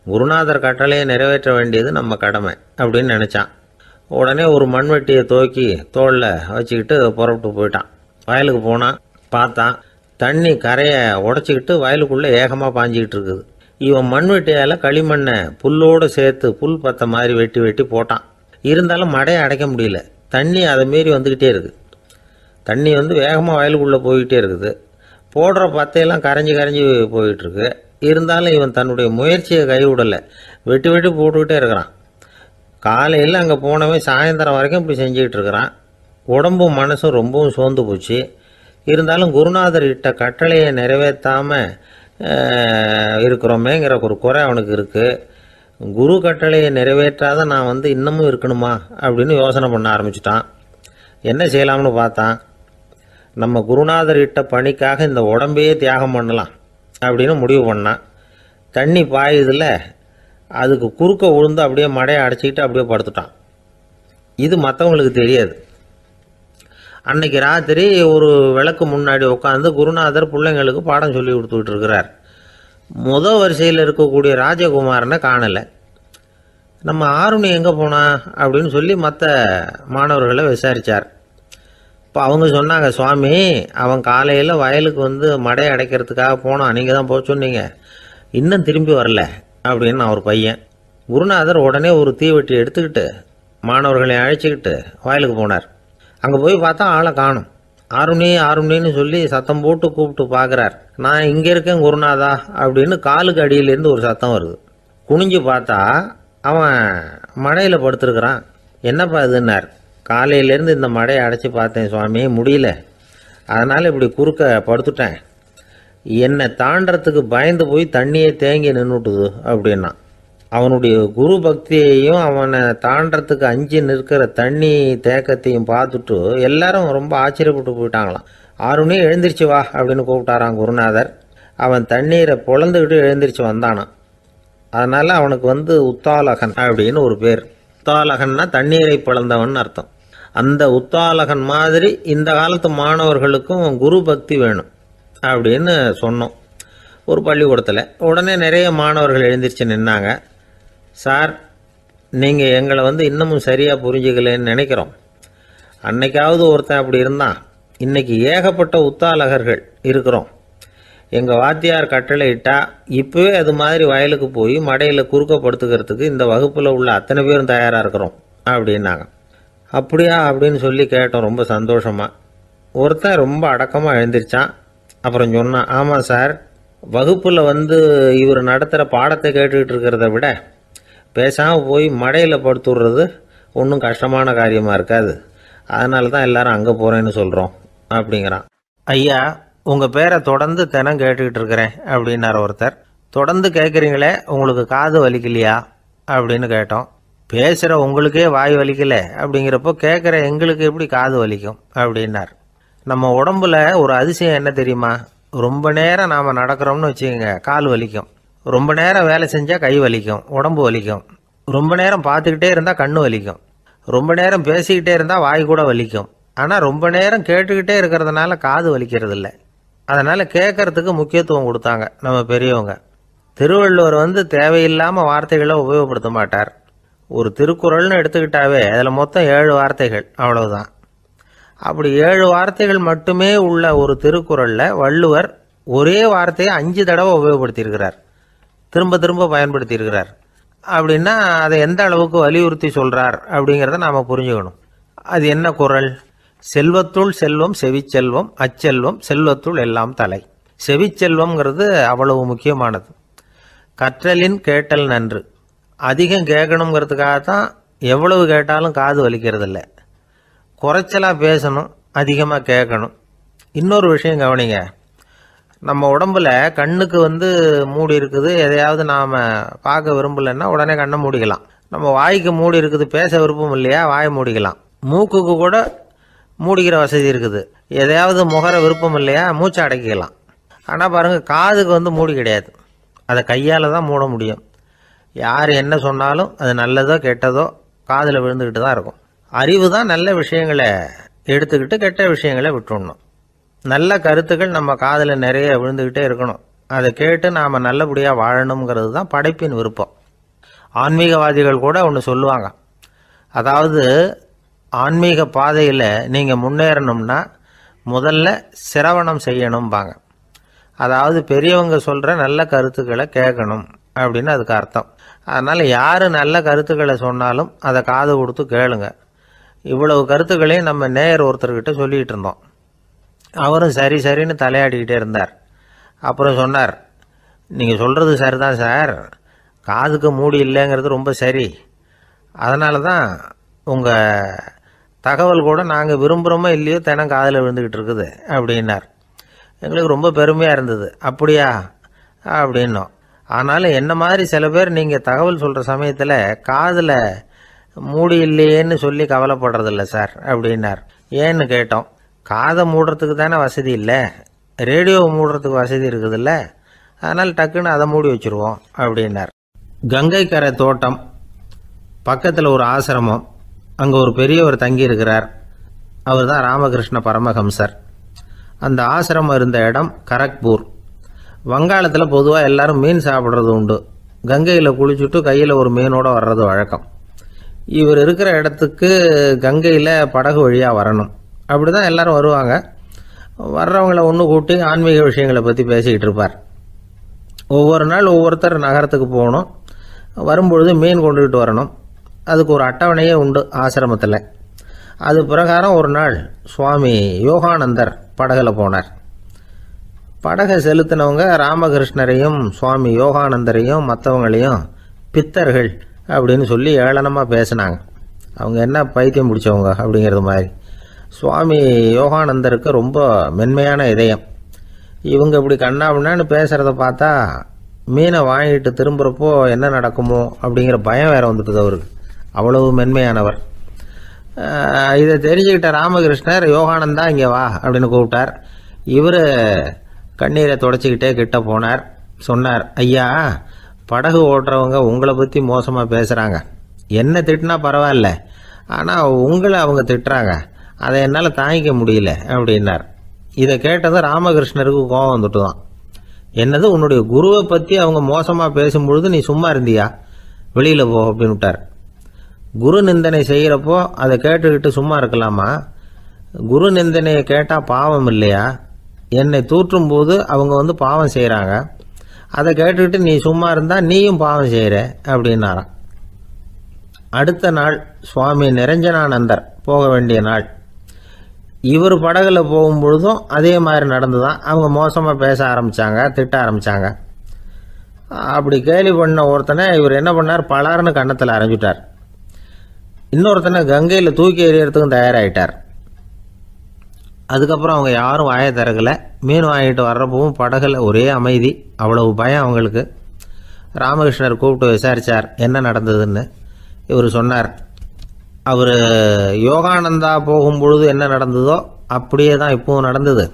குருநாதர் கட்டளையை நிறைவேற்ற வேண்டியது நம்ம கடமை அப்படின்னு நினச்சான். உடனே ஒரு மண்வெட்டியை தூக்கி தோளில் வச்சுக்கிட்டு புறப்பட்டு போயிட்டான். வயலுக்கு போனான். பார்த்தான், தண்ணி கரையை உடச்சிக்கிட்டு வயலுக்குள்ளே ஏகமாக பாஞ்சிக்கிட்டு இருக்குது. இவன் மண்வெட்டியால் களிமண்ணை புல்லோடு சேர்த்து புல் பத்த மாதிரி வெட்டி வெட்டி போட்டான். இருந்தாலும் மடையை அடைக்க முடியல. தண்ணி அதை மீறி வந்துக்கிட்டே இருக்குது. தண்ணி வந்து வேகமாக வயலுக்குள்ளே போய்கிட்டே இருக்குது. போடுற பத்தையெல்லாம் கரைஞ்சி கரைஞ்சி போயிட்டுருக்கு. இருந்தாலும் இவன் தன்னுடைய முயற்சியை கைவிடலை. வெட்டி வெட்டி போட்டுக்கிட்டே இருக்கிறான். காலையில் அங்கே போனவன் சாயந்தரம் வரைக்கும் இப்படி செஞ்சுக்கிட்டு இருக்கிறான். உடம்பும் மனசும் ரொம்பவும் சோர்ந்து போச்சு. இருந்தாலும் குருநாதர் இட்ட கட்டளையை நிறைவேற்றாமல் இருக்கிறோமேங்கிற ஒரு குறை அவனுக்கு இருக்குது. குரு கட்டளையை நிறைவேற்றாத நான் வந்து இன்னமும் இருக்கணுமா அப்படின்னு யோசனை பண்ண ஆரம்பிச்சிட்டான். என்ன செய்யலாம்னு பார்த்தான். நம்ம குருநாதர் இட்ட பணிக்காக இந்த உடம்பையே தியாகம் பண்ணலாம் அப்படின்னு முடிவு பண்ணான். தண்ணி பாயுதில் அதுக்கு குறுக்க விழுந்து அப்படியே மடையை அடைச்சிக்கிட்டு அப்படியே படுத்துட்டான். இது மற்றவங்களுக்கு தெரியாது. அன்னைக்கு ராத்திரி ஒரு விளக்கு முன்னாடி உட்காந்து குருநாதர் பிள்ளைங்களுக்கு பாடம் சொல்லி கொடுத்துக்கிட்டு இருக்கிறார். முதல் வரிசையில் இருக்கக்கூடிய ராஜகுமாரனை காணலை. நம்ம ஆருணி எங்கே போனா அப்படின்னு சொல்லி மற்ற மாணவர்களை விசாரித்தார். இப்போ அவங்க சொன்னாங்க, சுவாமி அவன் காலையில் வயலுக்கு வந்து மடையை அடைக்கிறதுக்காக போனான், நீங்கள் தான் போக சொன்னீங்க, இன்னும் திரும்பி வரல அப்படின்னு அவர் பையன். குருநாதர் உடனே ஒரு தீவெட்டி எடுத்துக்கிட்டு மாணவர்களை அழைச்சிக்கிட்டு வயலுக்கு போனார். அங்கே போய் பார்த்தா ஆளை காணும். ஆருணி ஆருணின்னு சொல்லி சத்தம் போட்டு கூப்பிட்டு பார்க்குறார். நான் இங்கே இருக்கேன் குருநாதா அப்படின்னு காலுக்கு அடியிலேருந்து ஒரு சத்தம் வருது. குனிஞ்சு பார்த்தா அவன் மடையில் படுத்துருக்கிறான். என்னப்பா இதுன்னார். காலையிலேருந்து இந்த மடையை அடைச்சி பார்த்தேன் சுவாமி, முடியல, அதனால் இப்படி குறுக்க படுத்துட்டேன். என்னை தாண்டறதுக்கு பயந்து போய் தண்ணியை தேங்கி நின்றுட்டுது அப்படின்னா. அவனுடைய குரு பக்தியையும் அவனை தாண்டறதுக்கு அஞ்சு நிற்கிற தண்ணி தேக்கத்தையும் பார்த்துட்டு எல்லாரும் ரொம்ப ஆச்சரியப்பட்டு போயிட்டாங்களாம். ஆருணி எழுந்திரிச்சு வா அப்படின்னு கூப்பிட்டாரான் குருநாதர். அவன் தண்ணீரை பொழந்துக்கிட்டு எழுந்திரிச்சு வந்தானான். அதனால் அவனுக்கு வந்து உத்தாலகன் அப்படின்னு ஒரு பேர். உத்தாலகன்னா தண்ணீரை பிளந்தவன் அர்த்தம். அந்த உத்தாலகன் மாதிரி இந்த காலத்து மாணவர்களுக்கும் குரு பக்தி வேணும் அப்படின்னு சொன்னோம் ஒரு பள்ளிக்கூடத்தில். உடனே நிறைய மாணவர்கள் எழுந்திரிச்சு நின்னாங்க. சார், நீங்கள் எங்களை வந்து இன்னமும் சரியாக புரிஞ்சுக்கலன்னு நினைக்கிறோம். அன்னைக்காவது ஒருத்தன் அப்படி இருந்தான், இன்னைக்கு ஏகப்பட்ட உத்தாலகர்கள் இருக்கிறோம். எங்கள் வாத்தியார் கட்டளை இட்டால் இப்போவே அது மாதிரி வயலுக்கு போய் மடையில் குறுக்கப்படுத்துக்கிறதுக்கு இந்த வகுப்பில் உள்ள அத்தனை பேரும் தயாராக இருக்கிறோம் அப்படின்னாங்க. அப்படியா அப்படின்னு சொல்லி கேட்டோம் ரொம்ப சந்தோஷமாக. ஒருத்தன் ரொம்ப அடக்கமாக எழுந்திரிச்சான். அப்புறம் சொன்னான், ஆமாம் சார், வகுப்பில் வந்து இவர் நடத்துகிற பாடத்தை கேட்டுக்கிட்டு இருக்கிறத விட பேசாமல் போய் மடையில் படுத்துடுறது ஒன்றும் கஷ்டமான காரியமாக இருக்காது, அதனால தான் எல்லாரும் அங்கே போகிறேன்னு சொல்கிறோம் அப்படிங்கிறான். ஐயா, உங்கள் பேரை தொடர்ந்து தினம் கேட்டுக்கிட்டு இருக்கிறேன் அப்படின்னார் ஒருத்தர். தொடர்ந்து கேட்குறீங்களே, உங்களுக்கு காது வலிக்கலையா அப்படின்னு கேட்டோம். பேசுகிற உங்களுக்கே வாய் வலிக்கலை அப்படிங்கிறப்போ கேட்குற எங்களுக்கு எப்படி காது வலிக்கும் அப்படின்னார். நம்ம உடம்புல ஒரு அதிசயம் என்ன தெரியுமா? ரொம்ப நேரம் நாம் நடக்கிறோம்னு வச்சுக்கோங்க, கால் வலிக்கும். ரொம்ப நேரம் வேலை செஞ்சால் கை வலிக்கும், உடம்பு வலிக்கும். ரொம்ப நேரம் பார்த்துக்கிட்டே இருந்தால் கண்ணு வலிக்கும். ரொம்ப நேரம் பேசிக்கிட்டே இருந்தால் வாய் கூட வலிக்கும். ஆனால் ரொம்ப நேரம் கேட்டுக்கிட்டே இருக்கிறதுனால காது வலிக்கிறது இல்லை. அதனால் கேட்கறதுக்கு முக்கியத்துவம் கொடுத்தாங்க நம்ம பெரியவங்க. திருவள்ளுவர் தேவையில்லாமல் வார்த்தைகளை உபயோகப்படுத்த மாட்டார். ஒரு திருக்குறள்னு எடுத்துக்கிட்டாவே அதில் மொத்தம் 7 வார்த்தைகள், அவ்வளவுதான். அப்படி 7 வார்த்தைகள் மட்டுமே உள்ள ஒரு திருக்குறளில் வள்ளுவர் ஒரே வார்த்தையை 5 தடவை உபயோகப்படுத்தியிருக்கிறார், திரும்ப திரும்ப பயன்படுத்தியிருக்கிறார். அப்படின்னா அதை எந்த அளவுக்கு வலியுறுத்தி சொல்கிறார் அப்படிங்கிறத நாம் புரிஞ்சுக்கணும். அது என்ன குறள்? செல்வத்துள் செல்வம் செவிச்செல்வம், அச்செல்வம் செல்வத்துள் எல்லாம் தலை. செவிச்செல்வம்ங்கிறது அவ்வளவு முக்கியமானது. கற்றலின் கேட்டல் நன்று. அதிகம் கேட்கணுங்கிறதுக்காகத்தான் எவ்வளவு கேட்டாலும் காது வலிக்கிறதில்ல. குறைச்சலாக பேசணும், அதிகமாக கேட்கணும். இன்னொரு விஷயம் கவனிங்க. நம்ம உடம்புல கண்ணுக்கு மூடி இருக்குது, எதையாவது நாம் பார்க்க விரும்பலைன்னா உடனே கண்ணை மூடிக்கலாம். நம்ம வாய்க்கு மூடி இருக்குது, பேச விருப்பம் இல்லையா, வாயை மூடிக்கலாம். மூக்குக்கு கூட மூடிக்கிற வசதி இருக்குது, எதையாவது முகர விருப்பம் இல்லையா, மூச்சை அடக்கிக்கலாம். ஆனால் பாருங்கள், காதுக்கு மூடி கிடையாது. அதை கையால் தான் மூட முடியும். யார் என்ன சொன்னாலும் அது நல்லதோ கெட்டதோ காதில் விழுந்துக்கிட்டு தான் இருக்கும். அறிவு தான் நல்ல விஷயங்களை எடுத்துக்கிட்டு கெட்ட விஷயங்களை விட்டுடணும். நல்ல கருத்துக்கள் நம்ம காதில் நிறைய விழுந்துக்கிட்டே இருக்கணும். அதை கேட்டு நாம் நல்லபடியாக வாழணுங்கிறது தான் படைப்பின் விருப்பம். ஆன்மீகவாதிகள் கூட ஒன்று சொல்லுவாங்க. அதாவது ஆன்மீக பாதையில் நீங்கள் முன்னேறணும்னா முதல்ல சிரவணம் செய்யணும்பாங்க. அதாவது பெரியவங்க சொல்கிற நல்ல கருத்துக்களை கேட்கணும் அப்படின்னு அதுக்கு அர்த்தம். அதனால் யார் நல்ல கருத்துக்களை சொன்னாலும் அதை காது கொடுத்து கேளுங்க. இவ்வளவு கருத்துக்களையும் நம்ம நேயர் ஒருத்தர்கிட்ட சொல்லிகிட்டு இருந்தோம். அவரும் சரி சரின்னு தலையாடிக்கிட்டே இருந்தார். அப்புறம் சொன்னார், நீங்கள் சொல்கிறது சரிதான் சார், காதுக்கு மூடி இல்லைங்கிறது ரொம்ப சரி. அதனால தான் உங்கள் தகவல் கூட நாங்கள் விரும்புகிறோமோ இல்லையோ தினம் காதில் விழுந்துக்கிட்டு இருக்குது அப்படின்னார். எங்களுக்கு ரொம்ப பெருமையாக இருந்தது. அப்படியா அப்படின்னோம். ஆனாலும் என்ன மாதிரி சில பேர் நீங்கள் தகவல் சொல்கிற சமயத்தில் காதில் மூடி இல்லையேன்னு சொல்லி கவலைப்படுறதில்ல சார் அப்படின்னார். ஏன்னு கேட்டோம். காதை மூடுறதுக்கு தானே வசதி இல்லை, ரேடியோவை மூடுறதுக்கு வசதி இருக்குதுல்ல, அதனால் டக்குன்னு அதை மூடி வச்சுருவோம் அப்படின்னார். கங்கை கரை தோட்டம் பக்கத்தில் ஒரு ஆசிரமம், அங்கே ஒரு பெரியவர் தங்கியிருக்கிறார். அவர் தான் ராமகிருஷ்ண பரமஹம்சர். அந்த ஆசிரமம் இருந்த இடம் கரக்பூர். வங்காளத்தில் பொதுவாக எல்லாரும் மீன் சாப்பிட்றது உண்டு. கங்கையில் குளிச்சுட்டு கையில் ஒரு மீனோடு வர்றது வழக்கம். இவர் இருக்கிற இடத்துக்கு கங்கையில் படகு வழியாக வரணும். அப்படி தான் எல்லோரும் வருவாங்க. வர்றவங்கள ஒன்று கூட்டி ஆன்மீக விஷயங்களை பற்றி பேசிக்கிட்டு இருப்பார். ஒவ்வொரு நாள் ஒவ்வொருத்தர் நகரத்துக்கு போகணும், வரும்பொழுது மீன் கொண்டுகிட்டு வரணும். அதுக்கு ஒரு அட்டவணையே உண்டு ஆசிரமத்தில். அது பிரகாரம் ஒரு நாள் சுவாமி யோகானந்தர் படகில் போனார். படகை செலுத்தினவங்க ராமகிருஷ்ணரையும் சுவாமி யோகானந்தரையும் மற்றவங்களையும் பித்தர்கள் அப்படின்னு சொல்லி ஏளனமாக பேசினாங்க. அவங்க என்ன பைத்தியம் பிடிச்சவங்க அப்படிங்கிறது மாதிரி. சுவாமி யோகானந்தருக்கு ரொம்ப மென்மையான இதயம். இவங்க இப்படி கண்ணாபின்னான்னு பேசுகிறத பார்த்தா மீனை வாங்கிட்டு திரும்புகிறப்போ என்ன நடக்குமோ அப்படிங்கிற பயம் வேறு வந்துட்டுது அவருக்கு. அவ்வளவு மென்மையானவர். இதை தெரிஞ்சுக்கிட்ட ராமகிருஷ்ணர், யோகானந்தா இங்கே வா அப்படின்னு கூப்பிட்டார். இவர் கண்ணீரை தொடச்சிக்கிட்டே கிட்ட போனார். சொன்னார், ஐயா, படகு ஓட்டுறவங்க உங்களை பற்றி மோசமாக பேசுகிறாங்க. என்ன திட்டினா பரவாயில்ல, ஆனால் உங்களை அவங்க திட்டுறாங்க, அதை என்னால் தாங்கிக்க முடியல அப்படின்னார். இதை கேட்டதும் ராமகிருஷ்ணருக்கு கோபம் வந்துட்டு தான். என்னது, உன்னுடைய குருவை பற்றி அவங்க மோசமாக பேசும்பொழுது நீ சும்மா இருந்தியா, வெளியில் போ அப்படின்னு விட்டார். குரு நிந்தனை செய்கிறப்போ அதை கேட்டுக்கிட்டு சும்மா இருக்கலாமா? குரு நிந்தனையை கேட்டால் பாவம் இல்லையா? என்னை தூற்றும் போது அவங்க பாவம் செய்கிறாங்க, அதை கேட்டுக்கிட்டு நீ சும்மா இருந்தால் நீயும் பாவம் செய்கிற அப்படின்னாராம். அடுத்த நாள் சுவாமி நிரஞ்சனானந்தர் போக வேண்டிய நாள். இவர் படகுல போகும்பொழுதும் அதே மாதிரி நடந்து தான். அவங்க மோசமாக பேச ஆரம்பித்தாங்க, திட்ட ஆரம்பித்தாங்க. அப்படி கேலி பண்ண ஒருத்தனை இவர் என்ன பண்ணார், பலார்னு கன்னத்தில் அரைஞ்சிட்டார். இன்னொருத்தனை கங்கையில் தூக்கி எறியறதுக்கும் தயாராகிட்டார். அதுக்கப்புறம் அவங்க யாரும் வாயை திறக்கலை. மீன் வாங்கிட்டு வர்றப்பவும் படகுல ஒரே அமைதி, அவ்வளவு பயம் அவங்களுக்கு. ராமகிருஷ்ணர் கூப்பிட்டு விசாரித்தார் என்ன நடந்ததுன்னு. இவர் சொன்னார், அவர் யோகானந்தா போகும்பொழுது என்ன நடந்ததோ அப்படியே தான் இப்பவும் நடந்தது.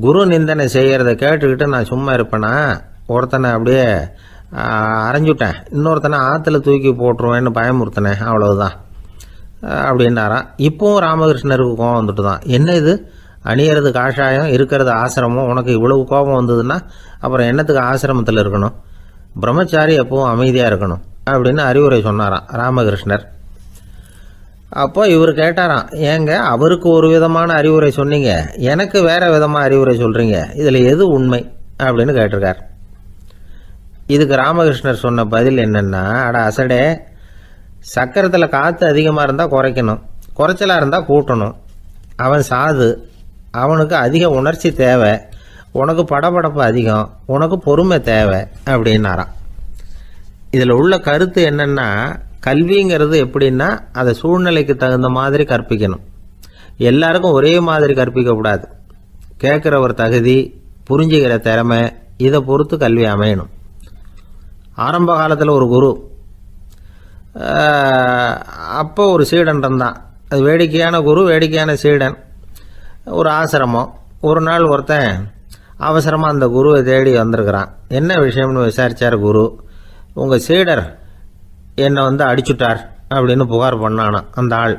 குரு நிந்தனை செய்கிறத கேட்டுக்கிட்டு நான் சும்மா இருப்பேனா? ஒருத்தனை அப்படியே அரைஞ்சுட்டேன், இன்னொருத்தனை ஆற்றுல தூக்கி போட்டுருவேன்னு பயமுறுத்தினேன், அவ்வளவுதான் அப்படின்னாராம். இப்போவும் ராமகிருஷ்ணருக்கு கோபம் வந்துட்டு தான், என்ன இது அணியறது காஷாயம், இருக்கிறது ஆசிரமம், உனக்கு இவ்வளவு கோபம் வந்ததுன்னா அப்புறம் என்னத்துக்கு ஆசிரமத்தில் இருக்கணும், பிரம்மச்சாரி எப்பவும் அமைதியாக இருக்கணும் அப்படின்னு அறிவுரை சொன்னாராம் ராமகிருஷ்ணர். அப்போ இவர் கேட்டாராம், ஏங்க அவருக்கு ஒரு விதமான அறிவுரை சொன்னீங்க, எனக்கு வேற விதமாக அறிவுரை சொல்கிறீங்க, இதில் எது உண்மை அப்படின்னு கேட்டிருக்கார். இதுக்கு ராமகிருஷ்ணர் சொன்ன பதில் என்னென்னா, அட அசடே, சக்கரத்தில் காற்று அதிகமாக இருந்தால் குறைக்கணும், குறைச்சலாக இருந்தால் கூட்டணும். அவன் சாது, அவனுக்கு அதிக உணர்ச்சி தேவை, உனக்கு படபடப்பு அதிகம், உனக்கு பொறுமை தேவை அப்படின்னாராம். இதில் உள்ள கருத்து என்னென்னா, கல்விங்கிறது எப்படின்னா அதை சூழ்நிலைக்கு தகுந்த மாதிரி கற்பிக்கணும். எல்லாருக்கும் ஒரே மாதிரி கற்பிக்கக்கூடாது. கேட்குறவர் தகுதி, புரிஞ்சுக்கிற திறமை, இதை பொறுத்து கல்வி அமையணும். ஆரம்ப காலத்தில் ஒரு குரு, அப்போ ஒரு சீடன் இருந்தான். அது வேடிக்கையான குரு, வேடிக்கையான சீடன். ஒரு ஆசிரமம். ஒரு நாள் ஒருத்தன் அவசரமாக அந்த குருவை தேடி வந்திருக்கிறான். என்ன விஷயம்னு விசாரித்தார் குரு. உங்கள் சீடர் என்னை அடிச்சுட்டார் அப்படின்னு புகார் பண்ணானான் அந்த ஆள்.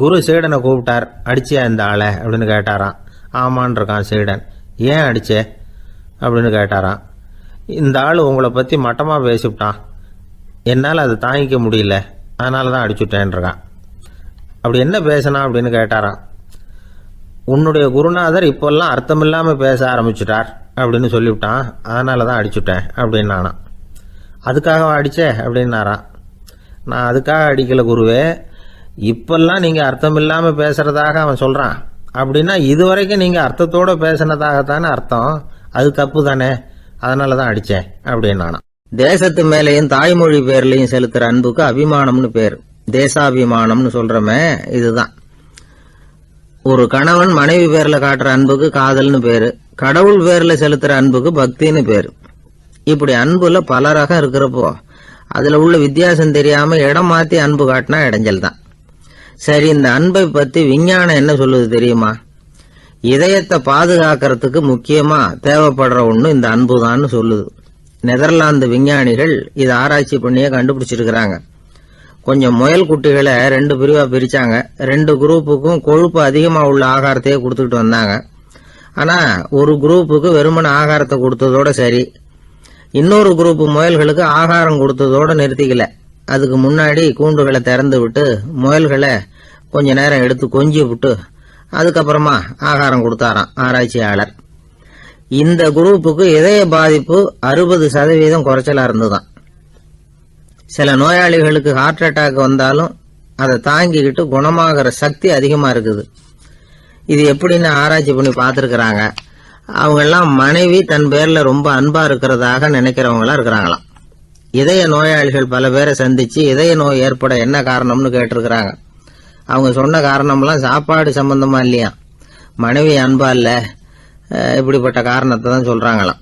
குரு சீடனை கூப்பிட்டார். அடிச்சியா இந்த ஆளை அப்படின்னு கேட்டாரான். ஆமான் இருக்கான் சீடன். ஏன் அடிச்சே அப்படின்னு கேட்டாரான். இந்த ஆள் உங்களை பற்றி மட்டமாக பேசிவிட்டான், என்னால் அதை தாங்கிக்க முடியல, அதனால தான் அடிச்சுட்டேன்ருக்கான். அப்படி என்ன பேசினா அப்படின்னு கேட்டாரான். உன்னுடைய குருநாதர் இப்போல்லாம் அர்த்தமில்லாமல் பேச ஆரம்பிச்சுட்டார் அப்படின்னு சொல்லிவிட்டான், அதனால தான் அடிச்சுட்டேன் அப்படின்னு நானான். அதுக்காக அடித்தே அப்படின்னாரான். நான் அதுக்காக அடிக்கலை குருவே, இப்பெல்லாம் நீங்கள் அர்த்தம் இல்லாமல் பேசுகிறதாக அவன் சொல்கிறான், அப்படின்னா இதுவரைக்கும் நீங்கள் அர்த்தத்தோடு பேசினதாகத்தானே அர்த்தம், அது தப்பு தானே, அதனால தான் அடித்தேன் அப்படின்னு நானான். தேசத்து மேலேயும் தாய்மொழி பேர்லையும் செலுத்துகிற அன்புக்கு அபிமானம்னு பேர், தேசாபிமானம்னு சொல்கிறோமே இதுதான். ஒரு கணவன் மனைவி பேரில் காட்டுற அன்புக்கு காதல்னு பேர், கடவுள் பேரில் செலுத்துகிற அன்புக்கு பக்தின்னு பேர். இப்படி அன்புல பல ரகம் இருக்கிறப்போ அதில் உள்ள வித்தியாசம் தெரியாமல் இடம் மாற்றி அன்பு காட்டினா இடைஞ்சல் தான். சரி, இந்த அன்பை பற்றி விஞ்ஞானம் என்ன சொல்லுது தெரியுமா? இதயத்தை பாதுகாக்கிறதுக்கு முக்கியமாக தேவைப்படுற ஒன்று இந்த அன்பு தான்னு சொல்லுது. நெதர்லாந்து விஞ்ஞானிகள் இதை ஆராய்ச்சி பண்ணியே கண்டுபிடிச்சிருக்கிறாங்க. கொஞ்சம் முயல் குட்டிகளை 2 பிரிவாக பிரித்தாங்க. 2 குரூப்புக்கும் கொழுப்பு அதிகமாக உள்ள ஆகாரத்தையே கொடுத்துக்கிட்டு வந்தாங்க. ஆனால் ஒரு குரூப்புக்கு வெறுமன ஆகாரத்தை கொடுத்ததோட சரி, இன்னொரு குரூப் முயல்களுக்கு ஆகாரம் கொடுத்ததோடு நிறுத்திக்கல. அதுக்கு முன்னாடி கூண்டுகளை திறந்து விட்டு முயல்களை கொஞ்ச நேரம் எடுத்து கொஞ்சி விட்டு அதுக்கப்புறமா ஆகாரம் கொடுத்தாராம் ஆராய்ச்சியாளர். இந்த குரூப்புக்கு இதய பாதிப்பு 60% குறைச்சலா இருந்துதான். சில நோயாளிகளுக்கு ஹார்ட் அட்டாக் வந்தாலும் அதை தாங்கிக்கிட்டு குணமாகிற சக்தி அதிகமா இருக்குது. இது எப்படின்னு ஆராய்ச்சி பண்ணி பார்த்துருக்கிறாங்க. அவங்கெல்லாம் மனைவி தன் பேர்ல ரொம்ப அன்பா இருக்கிறதாக நினைக்கிறவங்களா இருக்கிறாங்களாம். இதய நோயாளிகள் பல பேரை சந்திச்சு இதய நோய் ஏற்பட என்ன காரணம்னு கேட்டிருக்கிறாங்க. அவங்க சொன்ன காரணம்லாம் சாப்பாடு சம்பந்தமா இல்லையா, மனைவி அன்பா இல்ல, இப்படிப்பட்ட காரணத்தை தான் சொல்றாங்களாம்.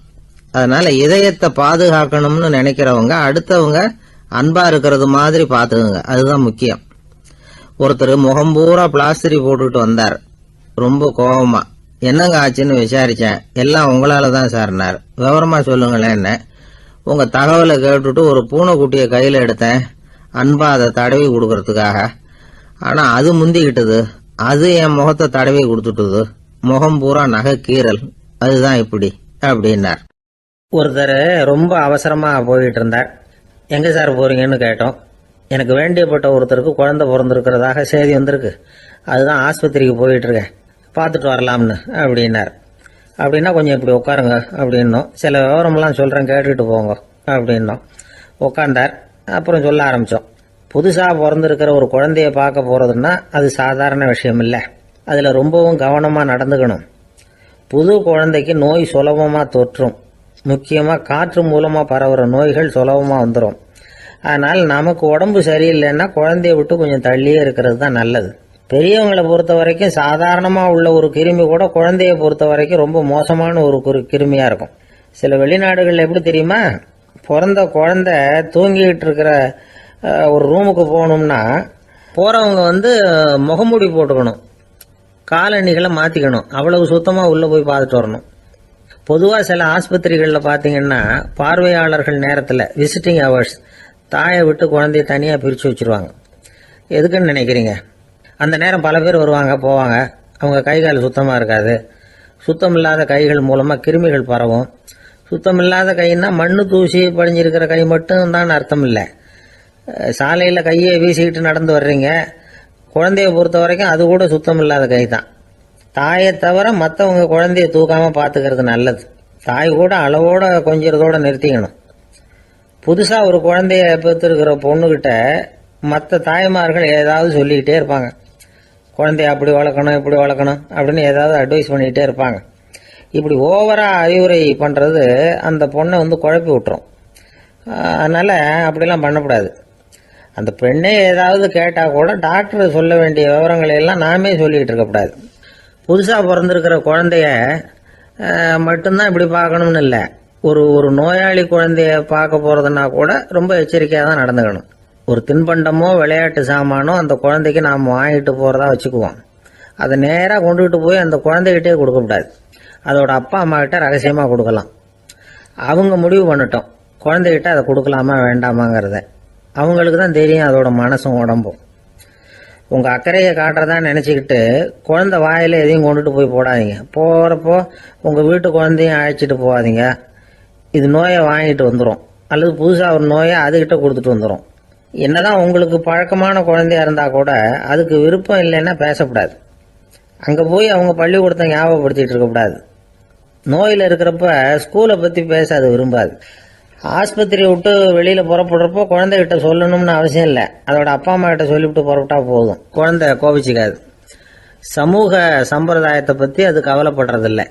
அதனால இதயத்தை பாதுகாக்கணும்னு நினைக்கிறவங்க அடுத்தவங்க அன்பா இருக்கிறது மாதிரி பாத்துக்குங்க, அதுதான் முக்கியம். ஒருத்தர் முகம் பூரா பிளாஸ்டரி போட்டுக்கிட்டு வந்தார், ரொம்ப கோபமா. என்னங்க ஆச்சுன்னு விசாரிச்சேன். எல்லாம் உங்களால தான் சார்னார். விவரமா சொல்லுங்களேன். என்ன உங்க தகவலை கேட்டுட்டு ஒரு பூனைக்குட்டியை கையில எடுத்தேன், அன்பா அதை தடவி கொடுக்கறதுக்காக. ஆனா அது முந்திக்கிட்டது, அது என் முகத்தை தடவி கொடுத்துட்டுது, முகம் பூரா நகை கீறல், அதுதான் இப்படி அப்படின்னார். ஒருத்தர் ரொம்ப அவசரமா போயிட்டு இருந்தார். எங்க சார் போறீங்கன்னு கேட்டோம். எனக்கு வேண்டியப்பட்ட ஒருத்தருக்கு குழந்தை பிறந்திருக்கிறதாக செய்தி வந்திருக்கு, அதுதான் ஆஸ்பத்திரிக்கு போயிட்டு இருக்கேன், பார்த்துட்டு வரலாம்னு அப்படின்னார். அப்படின்னா கொஞ்சம் இப்படி உட்காருங்க அப்படின்னோம். சில விவரம்லாம் சொல்கிறேன் கேட்டுட்டு போங்க அப்படின்னோம். உட்காந்தார். அப்புறம் சொல்ல ஆரம்பித்தோம். புதுசாக பிறந்திருக்கிற ஒரு குழந்தைய பார்க்க போகிறதுன்னா அது சாதாரண விஷயம் இல்லை, அதில் ரொம்பவும் கவனமாக நடந்துக்கணும். புது குழந்தைக்கு நோய் சுலபமாக தொற்றும், முக்கியமாக காற்று மூலமாக பரவுகிற நோய்கள் சுலபமாக வந்துடும். அதனால் நமக்கு உடம்பு சரியில்லைன்னா குழந்தைய விட்டு கொஞ்சம் தள்ளியே இருக்கிறது தான் நல்லது. பெரியவங்களை பொறுத்த வரைக்கும் சாதாரணமாக உள்ள ஒரு கிருமி கூட குழந்தைய பொறுத்த வரைக்கும் ரொம்ப மோசமான ஒரு கிருமியாக இருக்கும். சில வெளிநாடுகளில் எப்படி தெரியுமா, பிறந்த குழந்தை தூங்கிட்டு இருக்கிற ஒரு ரூமுக்கு போகணும்னா போகிறவங்க முகமூடி போட்டுக்கணும், காலணிகளை மாற்றிக்கணும், அவ்வளவு சுத்தமாக உள்ளே போய் பார்த்துட்டு வரணும். பொதுவாக சில ஆஸ்பத்திரிகளில் பார்த்தீங்கன்னா பார்வையாளர்கள் நேரத்தில் விசிட்டிங் ஹவர்ஸ் தாயை விட்டு குழந்தைய தனியாக பிரித்து வச்சுருவாங்க. எதுக்குன்னு நினைக்கிறீங்க? அந்த நேரம் பல பேர் வருவாங்க போவாங்க, அவங்க கை கால் சுத்தமாக இருக்காது. சுத்தம் இல்லாத கைகள் மூலமாக கிருமிகள் பரவும். சுத்தம் இல்லாத கைன்னா மண்ணு தூசி படிஞ்சிருக்கிற கை மட்டும் தான் அர்த்தம் இல்லை. சாலையில் கையை வீசிக்கிட்டு நடந்து வர்றீங்க, குழந்தைய பொறுத்த வரைக்கும் அது கூட சுத்தம் இல்லாத கை தான். தாயை தவிர மற்றவங்க குழந்தைய தூக்காமல் பார்த்துக்கிறது நல்லது. தாய் கூட அளவோட கொஞ்சிறதோட நிறுத்திக்கணும். புதுசாக ஒரு குழந்தைய பெற்றுருக்கிற பொண்ணுக்கிட்ட மற்ற தாய்மார்கள் ஏதாவது சொல்லிக்கிட்டே இருப்பாங்க. குழந்தைய அப்படி வளர்க்கணும் இப்படி வளர்க்கணும் அப்படின்னு ஏதாவது அட்வைஸ் பண்ணிக்கிட்டே இருப்பாங்க. இப்படி ஓவராக அறிவுரை பண்ணுறது அந்த பொண்ணை குழப்பி விட்டுரும். அதனால் அப்படிலாம் பண்ணக்கூடாது. அந்த பெண்ணே ஏதாவது கேட்டால் கூட டாக்டர் சொல்ல வேண்டிய விவரங்களை எல்லாம் நாமே சொல்லிக்கிட்டு இருக்கக்கூடாது. புதுசாக பிறந்திருக்கிற குழந்தைய மட்டும்தான் இப்படி பார்க்கணும்னு இல்லை. ஒரு நோயாளி குழந்தைய பார்க்க போகிறதுனா கூட ரொம்ப எச்சரிக்கையாக தான் நடந்துக்கணும். ஒரு தின்பண்டமோ விளையாட்டு சாமானோ அந்த குழந்தைக்கு நாம் வாங்கிட்டு போகிறதா வச்சுக்குவோம். அதை நேராக கொண்டுகிட்டு போய் அந்த குழந்தைகிட்டே கொடுக்கக்கூடாது. அதோட அப்பா அம்மா கிட்ட ரகசியமாக கொடுக்கலாம். அவங்க முடிவு பண்ணட்டும் குழந்தைகிட்ட அதை கொடுக்கலாமா வேண்டாமாங்கிறத. அவங்களுக்கு தான் தெரியும் அதோட மனசும் உடம்பும். உங்கள் அக்கறையை காட்டுறதா நினச்சிக்கிட்டு குழந்தை வாயில் எதையும் கொண்டுட்டு போய் போடாதீங்க. போகிறப்போ உங்கள் வீட்டு குழந்தையும் அழைச்சிட்டு போகாதீங்க. இது நோயை வாங்கிட்டு வந்துடும், அல்லது புதுசாக ஒரு நோயை அதுக்கிட்ட கொடுத்துட்டு வந்துடும். என்னதான் உங்களுக்கு பழக்கமான குழந்தையா இருந்தால் கூட அதுக்கு விருப்பம் இல்லைன்னா பேசக்கூடாது. அங்கே போய் அவங்க பள்ளிக்கூடத்தை ஞாபகப்படுத்திட்டு இருக்கக்கூடாது. நோயில் இருக்கிறப்ப ஸ்கூலை பற்றி பேச அது விரும்பாது. ஆஸ்பத்திரியை விட்டு வெளியில் புறப்படுறப்போ குழந்தைகிட்ட சொல்லணும்னு அவசியம் இல்லை. அதோட அப்பா அம்மா கிட்ட சொல்லிவிட்டு புறப்பட்டா போதும். குழந்தை கோபிச்சிக்காது. சமூக சம்பிரதாயத்தை பற்றி அது கவலைப்படுறதில்லை.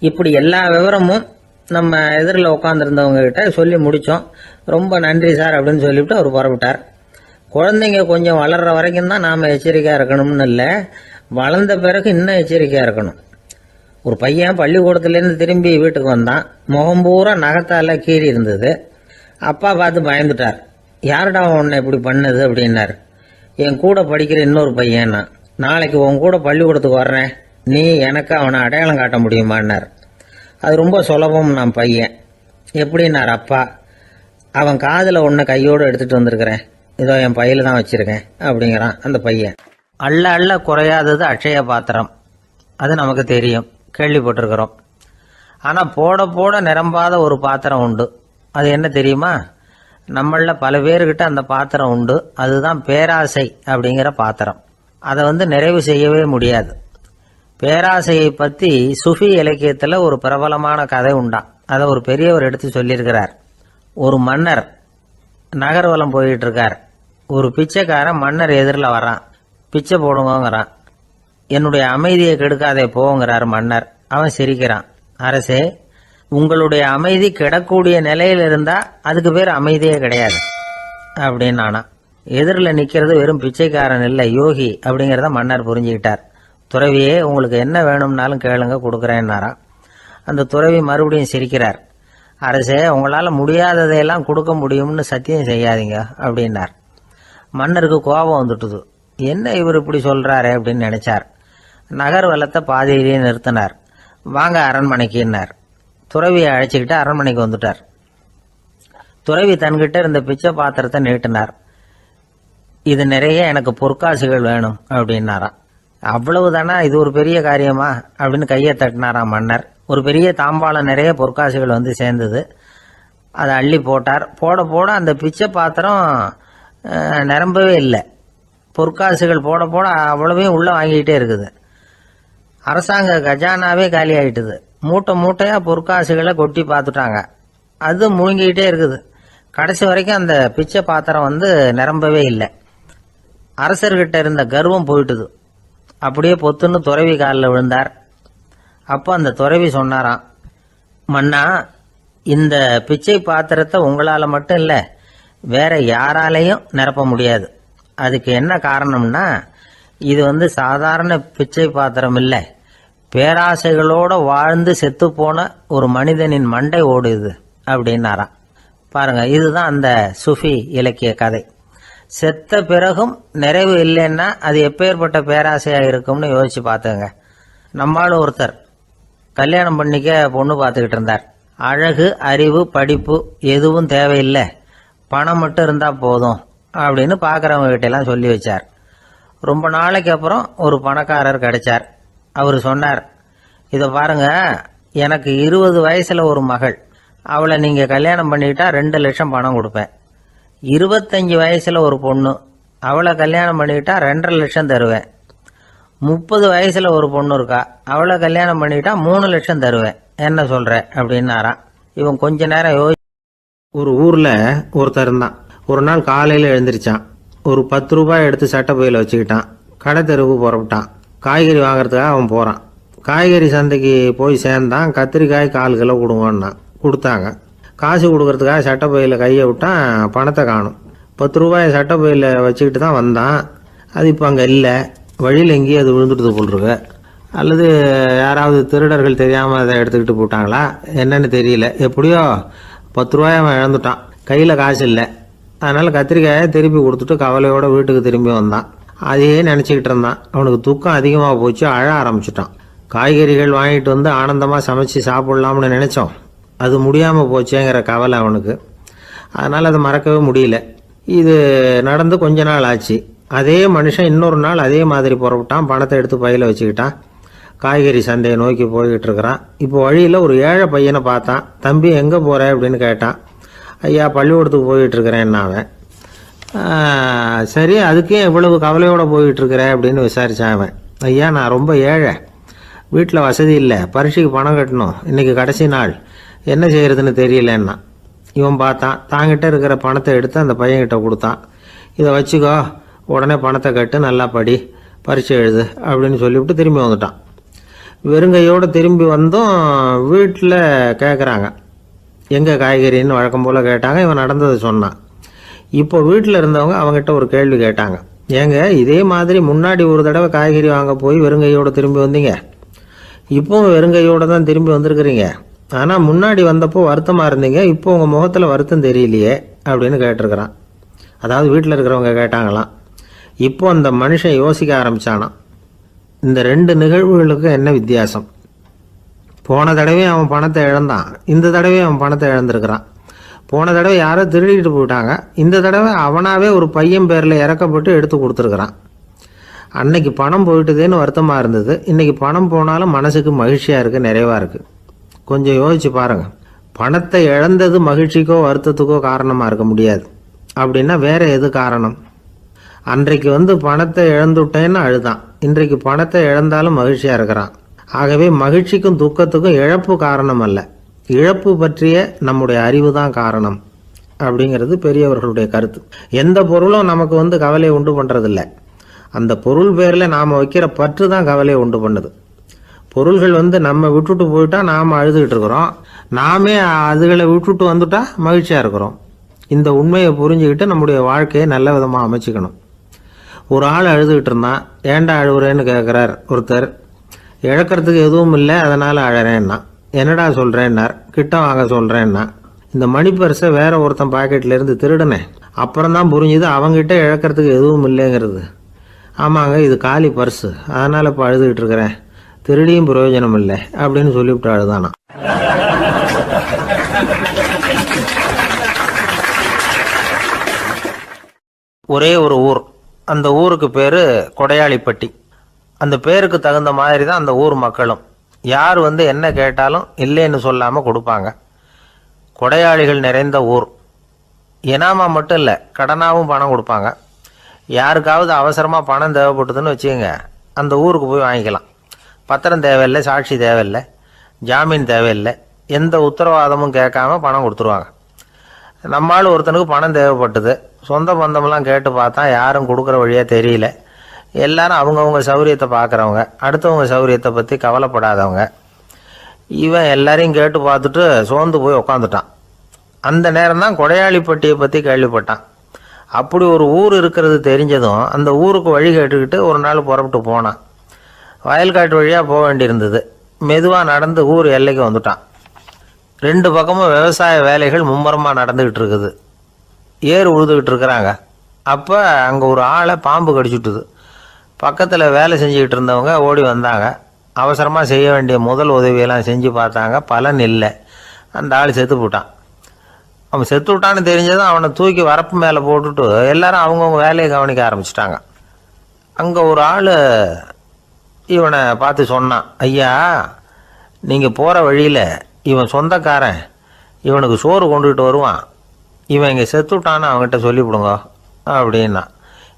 இப்படி எல்லா விவரமும் நம்ம எதிரில் உட்காந்துருந்தவங்க கிட்ட சொல்லி முடித்தோம். ரொம்ப நன்றி சார் அப்படின்னு சொல்லிவிட்டு அவர் புறப்பட்டார். குழந்தைங்க கொஞ்சம் வளர்கிற வரைக்கும் தான் நாம் எச்சரிக்கையாக இருக்கணும்னு இல்லை, வளர்ந்த பிறகு இன்னும் எச்சரிக்கையாக இருக்கணும். ஒரு பையன் பள்ளிக்கூடத்துலேருந்து திரும்பி வீட்டுக்கு வந்தான். முகம் பூரா நகத்தால் கீறி இருந்தது. அப்பா பார்த்து பயந்துட்டார். யாருடா உன்னை இப்படி பண்ணது அப்படின்னாரு. என் கூட படிக்கிற இன்னொரு பையன். நாளைக்கு உன் கூட பள்ளிக்கூடத்துக்கு வர்றேன், நீ எனக்கு அவனை அடையாளம் காட்ட முடியுமான்னார். அது ரொம்ப சுலபம் நான் பையன். எப்படின்னார் அப்பா. அவன் காதில் ஒன்றை கையோடு எடுத்துகிட்டு வந்திருக்கிறேன், இதோ என் பையில தான் வச்சுருக்கேன் அப்படிங்கிறான் அந்த பையன். அள்ள அள்ள குறையாதது அட்சய பாத்திரம், அது நமக்கு தெரியும், கேள்விப்பட்டிருக்கிறோம். ஆனால் போட போட நிரம்பாத ஒரு பாத்திரம் உண்டு. அது என்ன தெரியுமா? நம்மளில் பல பேர்கிட்ட அந்த பாத்திரம் உண்டு. அதுதான் பேராசை அப்படிங்கிற பாத்திரம். அதை நிறைவு செய்யவே முடியாது. பேராசையை பற்றி சுஃபி இலக்கியத்தில் ஒரு பிரபலமான கதை உண்டாம். அதை ஒரு பெரியவர் எடுத்து சொல்லியிருக்கிறார். ஒரு மன்னர் நகர்வலம் போயிட்டு இருக்கார். ஒரு பிச்சைக்காரன் மன்னர் எதிரில் வரான். பிச்சை போடுங்கிறான். என்னுடைய அமைதியை கெடுக்காதே போங்கிறார் மன்னர். அவன் சிரிக்கிறான். அரசே, உங்களுடைய அமைதி கெடக்கூடிய நிலையில் இருந்தா அதுக்கு பேர் அமைதியே கிடையாது அப்படின்னு நானா. எதிரில் நிற்கிறது வெறும் பிச்சைக்காரன் இல்லை, யோகி அப்படிங்கிறத மன்னர் புரிஞ்சுக்கிட்டார். துறவியே, உங்களுக்கு என்ன வேணும்னாலும் கேளுங்க, கொடுக்குறேன்னாராம். அந்த துறவி மறுபடியும் சிரிக்கிறார். அரசே, உங்களால் முடியாததையெல்லாம் கொடுக்க முடியும்னு சத்தியம் செய்யாதீங்க அப்படின்னார். மன்னருக்கு கோபம் வந்துட்டுது. என்ன இவர் இப்படி சொல்றாரு அப்படின்னு நினைச்சார். நகர் வளத்தை பாதியிலேயே நிறுத்தினார். வாங்க அரண்மனைக்குன்னார். துறவியை அழைச்சிக்கிட்டு அரண்மனைக்கு வந்துட்டார். துறவி தன்கிட்ட இருந்த பிச்சை பாத்திரத்தை நீட்டினார். இது நிறைய எனக்கு பொற்காசுகள் வேணும் அப்படின்னாராம். அவ்வளவுதானா, இது ஒரு பெரிய காரியமா அப்படின்னு கையை தட்டினாராம் மன்னர். ஒரு பெரிய தாம்பாளம் நிறைய பொற்காசுகள் சேர்ந்தது. அதை அள்ளி போட்டார். போட போட அந்த பிச்சை பாத்திரம் நிரம்பவே இல்லை. பொற்காசுகள் போட போட அவ்வளவையும் உள்ள வாங்கிக்கிட்டே இருக்குது. அரசாங்க கஜானாவே காலி ஆயிட்டுது. மூட்டை மூட்டையா பொற்காசுகளை கொட்டி பார்த்துட்டாங்க. அது முழுங்கிக்கிட்டே இருக்குது. கடைசி வரைக்கும் அந்த பிச்சை பாத்திரம் நிரம்பவே இல்லை. அரசர்கிட்ட இருந்த கர்வம் போயிட்டுது. அப்படியே பொத்துன்னு துறவி காலில் விழுந்தார். அப்போ அந்த துறவி சொன்னாராம், மன்னா, இந்த பிச்சை பாத்திரத்தை உங்களால் மட்டும் இல்லை, வேற யாராலையும் நிரப்ப முடியாது. அதுக்கு என்ன காரணம்னா, இது சாதாரண பிச்சை பாத்திரம் இல்லை, பேராசைகளோட வாழ்ந்து செத்து போன ஒரு மனிதனின் மண்டை ஓடுது அப்படின்னாராம். பாருங்க, இதுதான் அந்த சுஃபி இலக்கிய கதை. செத்த பிறகும் நிறைவு இல்லைன்னா அது எப்பேற்பட்ட பேராசையா இருக்கும்னு யோசிச்சு பார்த்துங்க. நம்மளும் ஒருத்தர் கல்யாணம் பண்ணிக்க பொண்ணு பார்த்துக்கிட்டு இருந்தார். அழகு, அறிவு, படிப்பு எதுவும் தேவையில்லை, பணம் மட்டும் இருந்தால் போதும் அப்படின்னு பார்க்குறவங்க கிட்டெல்லாம் சொல்லி வச்சார். ரொம்ப நாளைக்கு அப்புறம் ஒரு பணக்காரர் கிடைச்சார். அவர் சொன்னார், இதை பாருங்க, எனக்கு 20 வயசுல ஒரு மகள், அவளை நீங்கள் கல்யாணம் பண்ணிக்கிட்டா 2 லட்சம் பணம் கொடுப்பேன். 25 வயசுல ஒரு பொண்ணு, அவளை கல்யாணம் பண்ணிக்கிட்டா 2.5 லட்சம் தருவேன். 30 வயசுல ஒரு பொண்ணு இருக்கா, அவளை கல்யாணம் பண்ணிக்கிட்டா 3 லட்சம் தருவேன். என்ன சொல்ற அப்படின்னாராம். இவன் கொஞ்ச நேரம் ஒரு ஊர்ல ஒருத்தர் இருந்தான். ஒரு நாள் காலையில எழுந்திரிச்சான். ஒரு 10 ரூபாய் எடுத்து சட்டை பையில வச்சுக்கிட்டான். கடை தெருவுக்கு புறப்பட்டான். காய்கறி வாங்குறதுக்காக அவன் போறான். காய்கறி சந்தைக்கு போய் சேர்ந்தான். கத்திரிக்காய் 1/4 கிலோ கொடுங்கன்னா கொடுத்தாங்க. காசு கொடுக்கறதுக்காக சட்டை பையில கையை விட்டான். பணத்தை காணும். 10 ரூபாய் சட்டை பையில வச்சுக்கிட்டு தான் வந்தான். அது இப்போ அங்கே இல்லை. வழியில் எங்கேயும் அது விழுந்துட்டு போட்டிருக்கு. அல்லது யாராவது திருடர்கள் தெரியாமல் அதை எடுத்துக்கிட்டு போட்டாங்களா என்னன்னு தெரியல. எப்படியோ 10 ரூபாய் அவன் இழந்துட்டான். கையில் காசு இல்லை. அதனால் கத்திரிக்காயை திருப்பி கொடுத்துட்டு கவலையோட வீட்டுக்கு திரும்பி வந்தான். அதையே நினச்சிக்கிட்டு இருந்தான். அவனுக்கு துக்கம் அதிகமாக போச்சு. அழ ஆரம்பிச்சிட்டான். காய்கறிகள் வாங்கிட்டு வந்து ஆனந்தமாக சமைச்சு சாப்பிட்லாம்னு நினச்சோம். அது முடியாமல் போச்சேங்கிற கவலை அவனுக்கு. அதனால் அதை மறக்கவே முடியல. இது நடந்து கொஞ்ச நாள் ஆச்சு. அதே மனுஷன் இன்னொரு நாள் அதே மாதிரி புறப்பட்டான். பணத்தை எடுத்து பையில் வச்சுக்கிட்டான். காய்கறி சந்தையை நோக்கி போய்கிட்டு இருக்கிறான். இப்போ வழியில் ஒரு ஏழை பையனை பார்த்தான். தம்பி எங்கே போகிற அப்படின்னு கேட்டான். ஐயா, பள்ளிக்கூடத்துக்கு போயிட்டு இருக்கிறேன்னா அவன். சரி, அதுக்கே இவ்வளவு கவலையோடு போயிட்டு இருக்கிற அப்படின்னு விசாரித்தான் அவன். ஐயா, நான் ரொம்ப ஏழை, வீட்டில் வசதி இல்லை, பரீட்சைக்கு பணம் கட்டணும், இன்னைக்கு கடைசி நாள், என்ன செய்யறதுன்னு தெரியலன்னா. இவன் பார்த்தான். தாங்கிட்ட இருக்கிற பணத்தை எடுத்து அந்த பையன்கிட்ட கொடுத்தான். இதை வச்சுக்கோ, உடனே பணத்தை கட்டு, நல்லா படி, பரீட்சை எழுது அப்படின்னு சொல்லிவிட்டு திரும்பி வந்துட்டான். வெறுங்கையோடு திரும்பி வந்தும் வீட்டில் கேட்குறாங்க, எங்கே காய்கறின்னு வழக்கம் போல் கேட்டாங்க. இவன் நடந்ததை சொன்னான். இப்போ வீட்டில் இருந்தவங்க அவங்ககிட்ட ஒரு கேள்வி கேட்டாங்க. ஏங்க, இதே மாதிரி முன்னாடி ஒரு தடவை காய்கறி வாங்க போய் வெறுங்கையோடு திரும்பி வந்தீங்க, இப்போவும் வெறுங்கையோடு தான் திரும்பி வந்திருக்கிறீங்க. ஆனால் முன்னாடி வந்தப்போ வருத்தமாக இருந்தீங்க, இப்போ உங்கள் முகத்தில் வருத்தம் தெரியலையே அப்படின்னு கேட்டிருக்கிறான். அதாவது வீட்டில் இருக்கிறவங்க கேட்டாங்களாம். இப்போ அந்த மனுஷன் யோசிக்க ஆரம்பித்தானான். இந்த 2 நிகழ்வுகளுக்கு என்ன வித்தியாசம்? போன தடவை அவன் பணத்தை இழந்தான், இந்த தடவை அவன் பணத்தை இழந்திருக்கிறான். போன தடவை யாரோ திருடிட்டு போயிட்டாங்க, இந்த தடவை அவனாவே ஒரு பையன் பேரில் இறக்கப்பட்டு எடுத்து கொடுத்துருக்குறான். அன்னைக்கு பணம் போயிட்டுதேன்னு வருத்தமாக இருந்தது, இன்னைக்கு பணம் போனாலும் மனசுக்கு மகிழ்ச்சியாக இருக்குது, நிறைவாக இருக்குது. கொஞ்சம் யோசிச்சு பாருங்கள். பணத்தை இழந்தது மகிழ்ச்சிக்கோ வருத்தத்துக்கோ காரணமாக இருக்க முடியாது. அப்படின்னா வேற எது காரணம்? அன்றைக்கு பணத்தை இழந்துட்டேன்னு அழுதான், இன்றைக்கு பணத்தை இழந்தாலும் மகிழ்ச்சியாக இருக்கிறான். ஆகவே மகிழ்ச்சிக்கும் துக்கத்துக்கும் இழப்பு காரணம் அல்ல, இழப்பு பற்றிய நம்முடைய அறிவு தான் காரணம் அப்படிங்கிறது பெரியவர்களுடைய கருத்து. எந்த பொருளும் நமக்கு கவலையை உண்டு பண்ணுறதில்ல, அந்த பொருள் பேரில் நாம் வைக்கிற பற்று தான் கவலையை உண்டு பண்ணுது. பொருள்கள் நம்ம விட்டுட்டு போயிட்டா நாம் அழுதுகிட்டு இருக்கிறோம், நாமே அதுகளை விட்டுட்டு வந்துட்டா மகிழ்ச்சியாக இருக்கிறோம். இந்த உண்மையை புரிஞ்சுக்கிட்டு நம்முடைய வாழ்க்கையை நல்ல விதமாக அமைச்சிக்கணும். ஒரு ஆள் அழுதுகிட்டு இருந்தான். ஏண்டா அழுகுறேன்னு கேட்குறார் ஒருத்தர். இழக்கிறதுக்கு எதுவும் இல்லை, அதனால் அழறேன்னா. என்னடா சொல்கிறேன்னார். கிட்ட வாங்க சொல்கிறேன்னா. இந்த மணி பர்ஸை வேற ஒருத்தன் பாக்கெட்லேருந்து திருடினேன், அப்புறம் தான் புரிஞ்சுது அவங்ககிட்ட இழக்கிறதுக்கு எதுவும் இல்லைங்கிறது. ஆமாங்க, இது காலி பர்ஸு, அதனால் இப்போ அழுதுகிட்டு இருக்கிறேன், திருடியும் பிரயோஜனம் இல்லை அப்படின்னு சொல்லிவிட்டு அழுதானா. ஒரே ஒரு ஊர், அந்த ஊருக்கு பேர் கொடையாளிப்பட்டி. அந்த பேருக்கு தகுந்த மாதிரி தான் அந்த ஊர் மக்களும். யார் என்ன கேட்டாலும் இல்லைன்னு சொல்லாமல் கொடுப்பாங்க. கொடையாளிகள் நிறைந்த ஊர். இனாமா மட்டும் இல்லை, கடனாகவும் பணம் கொடுப்பாங்க. யாருக்காவது அவசரமாக பணம் தேவைப்பட்டதுன்னு வச்சுக்கோங்க, அந்த ஊருக்கு போய் வாங்கிக்கலாம். பத்திரம் தேவையில்லை, சாட்சி தேவையில்லை, ஜாமீன் தேவையில்லை, எந்த உத்தரவாதமும் கேட்காம பணம் கொடுத்துருவாங்க. நம்மளால் ஒருத்தனுக்கு பணம் தேவைப்பட்டது, சொந்த பந்தமெல்லாம் கேட்டு பார்த்தா யாரும் கொடுக்குற வழியாக தெரியல. எல்லாரும் அவங்கவுங்க சௌரியத்தை பார்க்குறவங்க, அடுத்தவங்க சௌரியத்தை பற்றி கவலைப்படாதவங்க. இவன் எல்லாரையும் கேட்டு பார்த்துட்டு சோர்ந்து போய் உக்காந்துட்டான். அந்த நேரம் தான் கொடையாளிப்பட்டியை பற்றி கேள்விப்பட்டான். அப்படி ஒரு ஊர் இருக்கிறது தெரிஞ்சதும் அந்த ஊருக்கு வழி கேட்டுக்கிட்டு ஒரு நாள் புறப்பட்டு போனான். வயல்காட்டு வழியாக போக வேண்டியிருந்தது. மெதுவாக நடந்து ஊர் எல்லைக்கு வந்துட்டான். 2 பக்கமும் விவசாய வேலைகள் மும்முரமாக நடந்துக்கிட்டு இருக்குது. ஏர் உழுதுகிட்டு இருக்கிறாங்க. அப்போ அங்கே ஒரு ஆளை பாம்பு கடிச்சுட்டுது. பக்கத்தில் வேலை செஞ்சுக்கிட்டு இருந்தவங்க ஓடி வந்தாங்க. அவசரமாக செய்ய வேண்டிய முதல் உதவியெல்லாம் செஞ்சு பார்த்தாங்க, பலன் இல்லை. அந்த ஆள் செத்து போட்டான். அவன் செத்து விட்டான்னு தெரிஞ்சதும் அவனை தூக்கி வரப்பு மேலே போட்டுட்டு எல்லாரும் அவங்கவுங்க வேலையை கவனிக்க ஆரம்பிச்சிட்டாங்க. அங்கே ஒரு ஆள் இவனை பார்த்து சொன்னான், ஐயா, நீங்கள் போகிற வழியில் இவன் சொந்தக்காரன் இவனுக்கு சோறு கொண்டுகிட்டு வருவான், இவன் இங்கே செத்துட்டான்னு அவங்ககிட்ட சொல்லிவிடுங்க அப்படின்னா.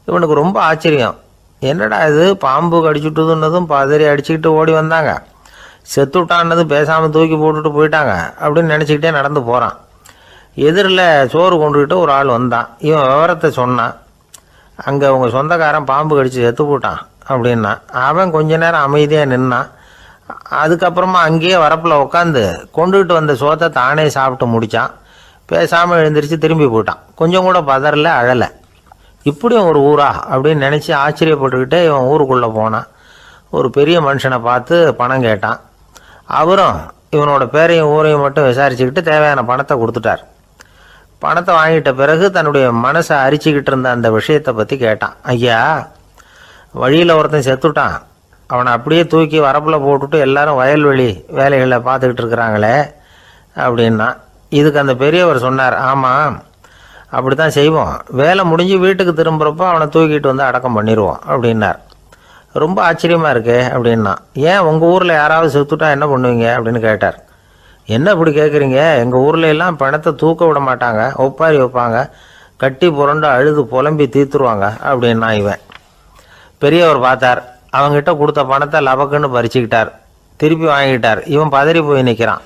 இவனுக்கு ரொம்ப ஆச்சரியம். என்னடா இது, பாம்பு கடிச்சுட்டுதுன்னதும் பதறி அடிச்சுக்கிட்டு ஓடி வந்தாங்க, செத்துட்டான்னதும் பேசாமல் தூக்கி போட்டுட்டு போயிட்டாங்க அப்படின்னு நினச்சிக்கிட்டே நடந்து போகிறான். எதிரில் சோறு கொண்டுக்கிட்டு ஒரு ஆள் வந்தான். இவன் விவரத்தை சொன்னான். அங்கே அவங்க சொந்தக்காரன் பாம்பு கடிச்சு செத்து போட்டான் அப்படின்னா. அவன் கொஞ்ச நேரம் அமைதியாக நின்னான். அதுக்கப்புறமா அங்கேயே வரப்பில் உட்காந்து கொண்டுகிட்டு வந்த சோத்தை தானே சாப்பிட்டு முடித்தான். பேசாமல் எழுந்திரிச்சு திரும்பி போயிட்டான். கொஞ்சம் கூட பதறல, அழலை. இப்படியும் ஒரு ஊரா அப்படின்னு நினச்சி ஆச்சரியப்பட்டுக்கிட்டே இவன் ஊருக்குள்ளே போனான். ஒரு பெரிய மனுஷனை பார்த்து பணம் கேட்டான். அவரும் இவனோட பேரையும் ஊரையும் மட்டும் விசாரிச்சுக்கிட்டு தேவையான பணத்தை கொடுத்துட்டார். பணத்தை வாங்கிட்ட பிறகு தன்னுடைய மனசை அரிச்சுக்கிட்டு இருந்த அந்த விஷயத்தை பற்றி கேட்டான். ஐயா, வழியில் ஒருத்தன் செத்துட்டான், அவனை அப்படியே தூக்கி வரப்பில் போட்டுட்டு எல்லாரும் வயல்வெளி வேலைகளை பார்த்துக்கிட்டு இருக்கிறாங்களே அப்படின்னா. இதுக்கு அந்த பெரியவர் சொன்னார், ஆமாம், அப்படி தான் செய்வோம், வேலை முடிஞ்சு வீட்டுக்கு திரும்புகிறப்போ அவனை தூக்கிட்டு வந்து அடக்கம் பண்ணிடுவோம் அப்படின்னார். ரொம்ப ஆச்சரியமாக இருக்கே அப்படின்னா. ஏன் உங்கள் ஊரில் யாராவது செத்துட்டா என்ன பண்ணுவீங்க அப்படின்னு கேட்டார். என்ன இப்படி கேட்குறீங்க, எங்கள் ஊரில் எல்லாம் பணத்தை தூக்க விட மாட்டாங்க, ஒப்பாரி வைப்பாங்க, கட்டி புரண்டு அழுது புலம்பி தீர்த்துருவாங்க அப்படின்னா. இவன் பெரியவர் பார்த்தார். அவங்ககிட்ட கொடுத்த பணத்தை லபக்குன்னு பறிச்சுக்கிட்டார். திருப்பி வாங்கிட்டார். இவன் பதறி போய் நிற்கிறான்.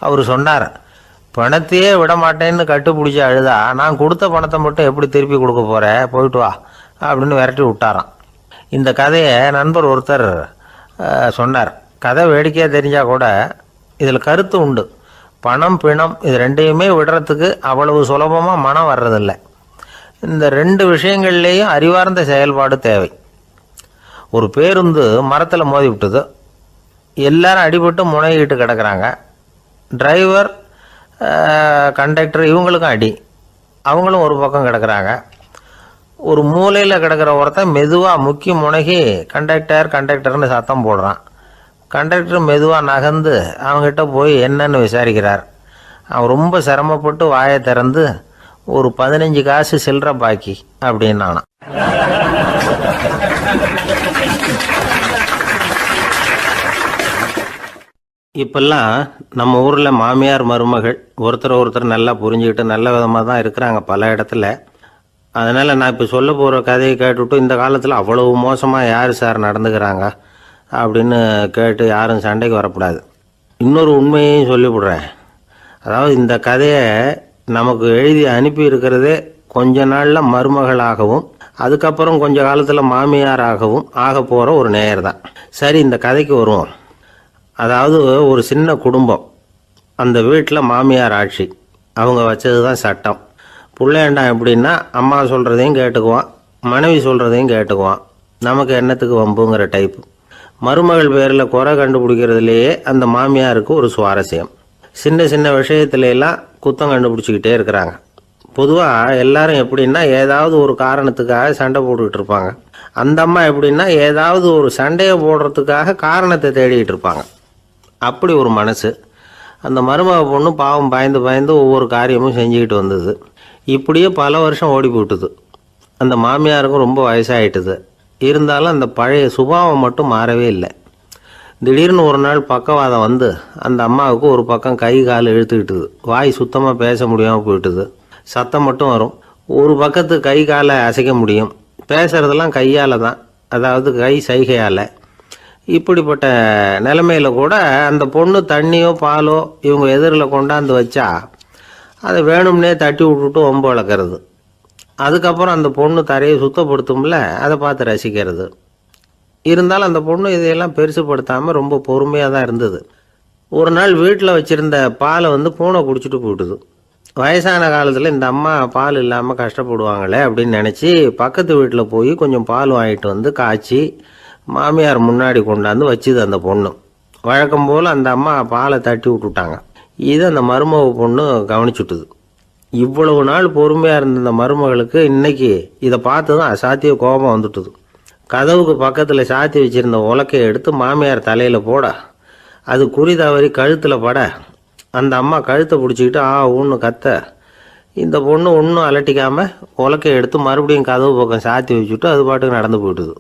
அவர் சொன்னார், பணத்தையே விட மாட்டேன்னு கட்டுப்பிடிச்சி அழுதா நான் கொடுத்த பணத்தை மட்டும் எப்படி திருப்பி கொடுக்க போகிறேன், போயிட்டு வா அப்படின்னு விரட்டி விட்டாராம். இந்த கதையை நண்பர் ஒருத்தர் சொன்னார். கதை வேடிக்கையாக தெரிஞ்சால் கூட இதில் கருத்து உண்டு. பணம் பிணம் இது ரெண்டையுமே விடுறதுக்கு அவ்வளவு சுலபமாக மனம் வர்றதில்லை. இந்த ரெண்டு விஷயங்கள்லேயும் அறிவார்ந்த செயல்பாடு தேவை. ஒரு பேருந்து மரத்தில் மோதி விட்டுது. எல்லாரும் அடிபட்டு முனைகிட்டு கிடக்கிறாங்க. டிரைவர், கண்டக்டர் இவங்களுக்கும் அடி. அவங்களும் ஒரு பக்கம் கிடக்கிறாங்க. ஒரு மூலையில் கிடக்கிற ஒருத்தன் மெதுவாக முக்கி முனகி கண்டக்டர்னு சத்தம் போடுறான். கண்டக்டர் மெதுவாக நகர்ந்து அவங்ககிட்ட போய் என்னன்னு விசாரிக்கிறார். அவன் ரொம்ப சிரமப்பட்டு வாயை திறந்து ஒரு 15 காசு சில்லற பாக்கி அப்படின்னானா. இப்பெல்லாம் நம்ம ஊரில் மாமியார் மருமகள் ஒருத்தர் நல்லா புரிஞ்சுக்கிட்டு நல்ல விதமாக தான் இருக்கிறாங்க பல இடத்துல. அதனால் நான் இப்போ சொல்ல போகிற கதையை கேட்டுவிட்டு இந்த காலத்தில் அவ்வளவு மோசமாக யார் சார் நடந்துக்கிறாங்க அப்படின்னு கேட்டு யாரும் சண்டைக்கு வரக்கூடாது. இன்னொரு உண்மையையும் சொல்லிவிடுறேன். அதாவது இந்த கதையை நமக்கு எழுதி அனுப்பி இருக்கிறதே கொஞ்ச நாளில் மருமகளாகவும் அதுக்கப்புறம் கொஞ்ச காலத்தில் மாமியாராகவும் ஆக போகிற ஒரு நேயர் தான். சரி, இந்த கதைக்கு வருவோம். அதாவது ஒரு சின்ன குடும்பம். அந்த வீட்டில் மாமியார் ஆட்சி. அவங்க வச்சது தான் சட்டம். பிள்ளையாண்டான் எப்படின்னா அம்மா சொல்கிறதையும் கேட்டுக்குவான், மனைவி சொல்கிறதையும் கேட்டுக்குவான். நமக்கு என்னத்துக்கு வம்புங்கிற டைப்பு. மருமகள் பேரில் குறை கண்டுபிடிக்கிறதுலேயே அந்த மாமியாருக்கு ஒரு சுவாரஸ்யம். சின்ன சின்ன விஷயத்துல எல்லாம் குத்தம் கண்டுபிடிச்சிக்கிட்டே இருக்கிறாங்க. பொதுவாக எல்லாரும் எப்படின்னா ஏதாவது ஒரு காரணத்துக்காக சண்டை போட்டுக்கிட்டு இருப்பாங்க. அந்த அம்மா எப்படின்னா ஏதாவது ஒரு சண்டையை போடுறதுக்காக காரணத்தை தேடிக்கிட்டு இருப்பாங்க. அப்படி ஒரு மனசு. அந்த மருமக பொண்ணு பாவம் பயந்து பயந்து ஒவ்வொரு காரியமும் செஞ்சுக்கிட்டு வந்தது. இப்படியே பல வருஷம் ஓடி போட்டுது. அந்த மாமியாருக்கும் ரொம்ப வயசாகிட்டுது. இருந்தாலும் அந்த பழைய சுபாவம் மட்டும் மாறவே இல்லை. திடீர்னு ஒரு நாள் பக்கவாதம் வந்து அந்த அம்மாவுக்கு ஒரு பக்கம் கை கால் இழுத்துக்கிட்டுது. வாய் சுத்தமாக பேச முடியாமல் போயிட்டுது. சத்தம் மட்டும் வரும். ஒரு பக்கத்து கை காலை அசைக்க முடியும். பேசுகிறதெல்லாம் கையால் தான், அதாவது கை சைகையால். இப்படிப்பட்ட நிலைமையில் கூட அந்த பொண்ணு தண்ணியோ பாலோ இவங்க எதிரில் கொண்டாந்து வச்சா அதை வேணும்னே தட்டி விட்டுட்டு ஒம்பு வளர்க்குறது. அதுக்கப்புறம் அந்த பொண்ணு தரையை சுத்தப்படுத்தும்ல, அதை பார்த்து ரசிக்கிறது. இருந்தாலும் அந்த பொண்ணு இதையெல்லாம் பெருசுப்படுத்தாமல் ரொம்ப பொறுமையாக தான் இருந்தது. ஒரு நாள் வீட்டில் வச்சுருந்த பாலை பூனை குடிச்சிட்டு போயிட்டுது. வயசான காலத்தில் இந்த அம்மா பால் இல்லாமல் கஷ்டப்படுவாங்களே அப்படின்னு நினச்சி பக்கத்து வீட்டில் போய் கொஞ்சம் பால் வாங்கிட்டு வந்து காய்ச்சி மாமியார் முன்னாடி கொண்டாந்து வச்சுது அந்த பொண்ணு. வழக்கம் போல் அந்த அம்மா பாலை தட்டி விட்டுட்டாங்க. இது அந்த மருமக பொண்ணு கவனிச்சுட்டுது. இவ்வளவு நாள் பொறுமையாக இருந்த அந்த மருமகளுக்கு இன்னைக்கு இதை பார்த்து தான் அசாத்திய கோபம் வந்துட்டுது. கதவுக்கு பக்கத்தில் சாத்தி வச்சுருந்த உலக்கையை எடுத்து மாமியார் தலையில் போட அது குறி தவறி கழுத்தில் பட அந்த அம்மா கழுத்தை பிடிச்சிக்கிட்டு ஊன்னு கத்த இந்த பொண்ணு ஒன்றும் அலட்டிக்காமல் உலக்கையை எடுத்து மறுபடியும் கதவு பக்கம் சாத்தி வச்சுட்டு அது பாட்டுக்கு நடந்து போயிட்டுது.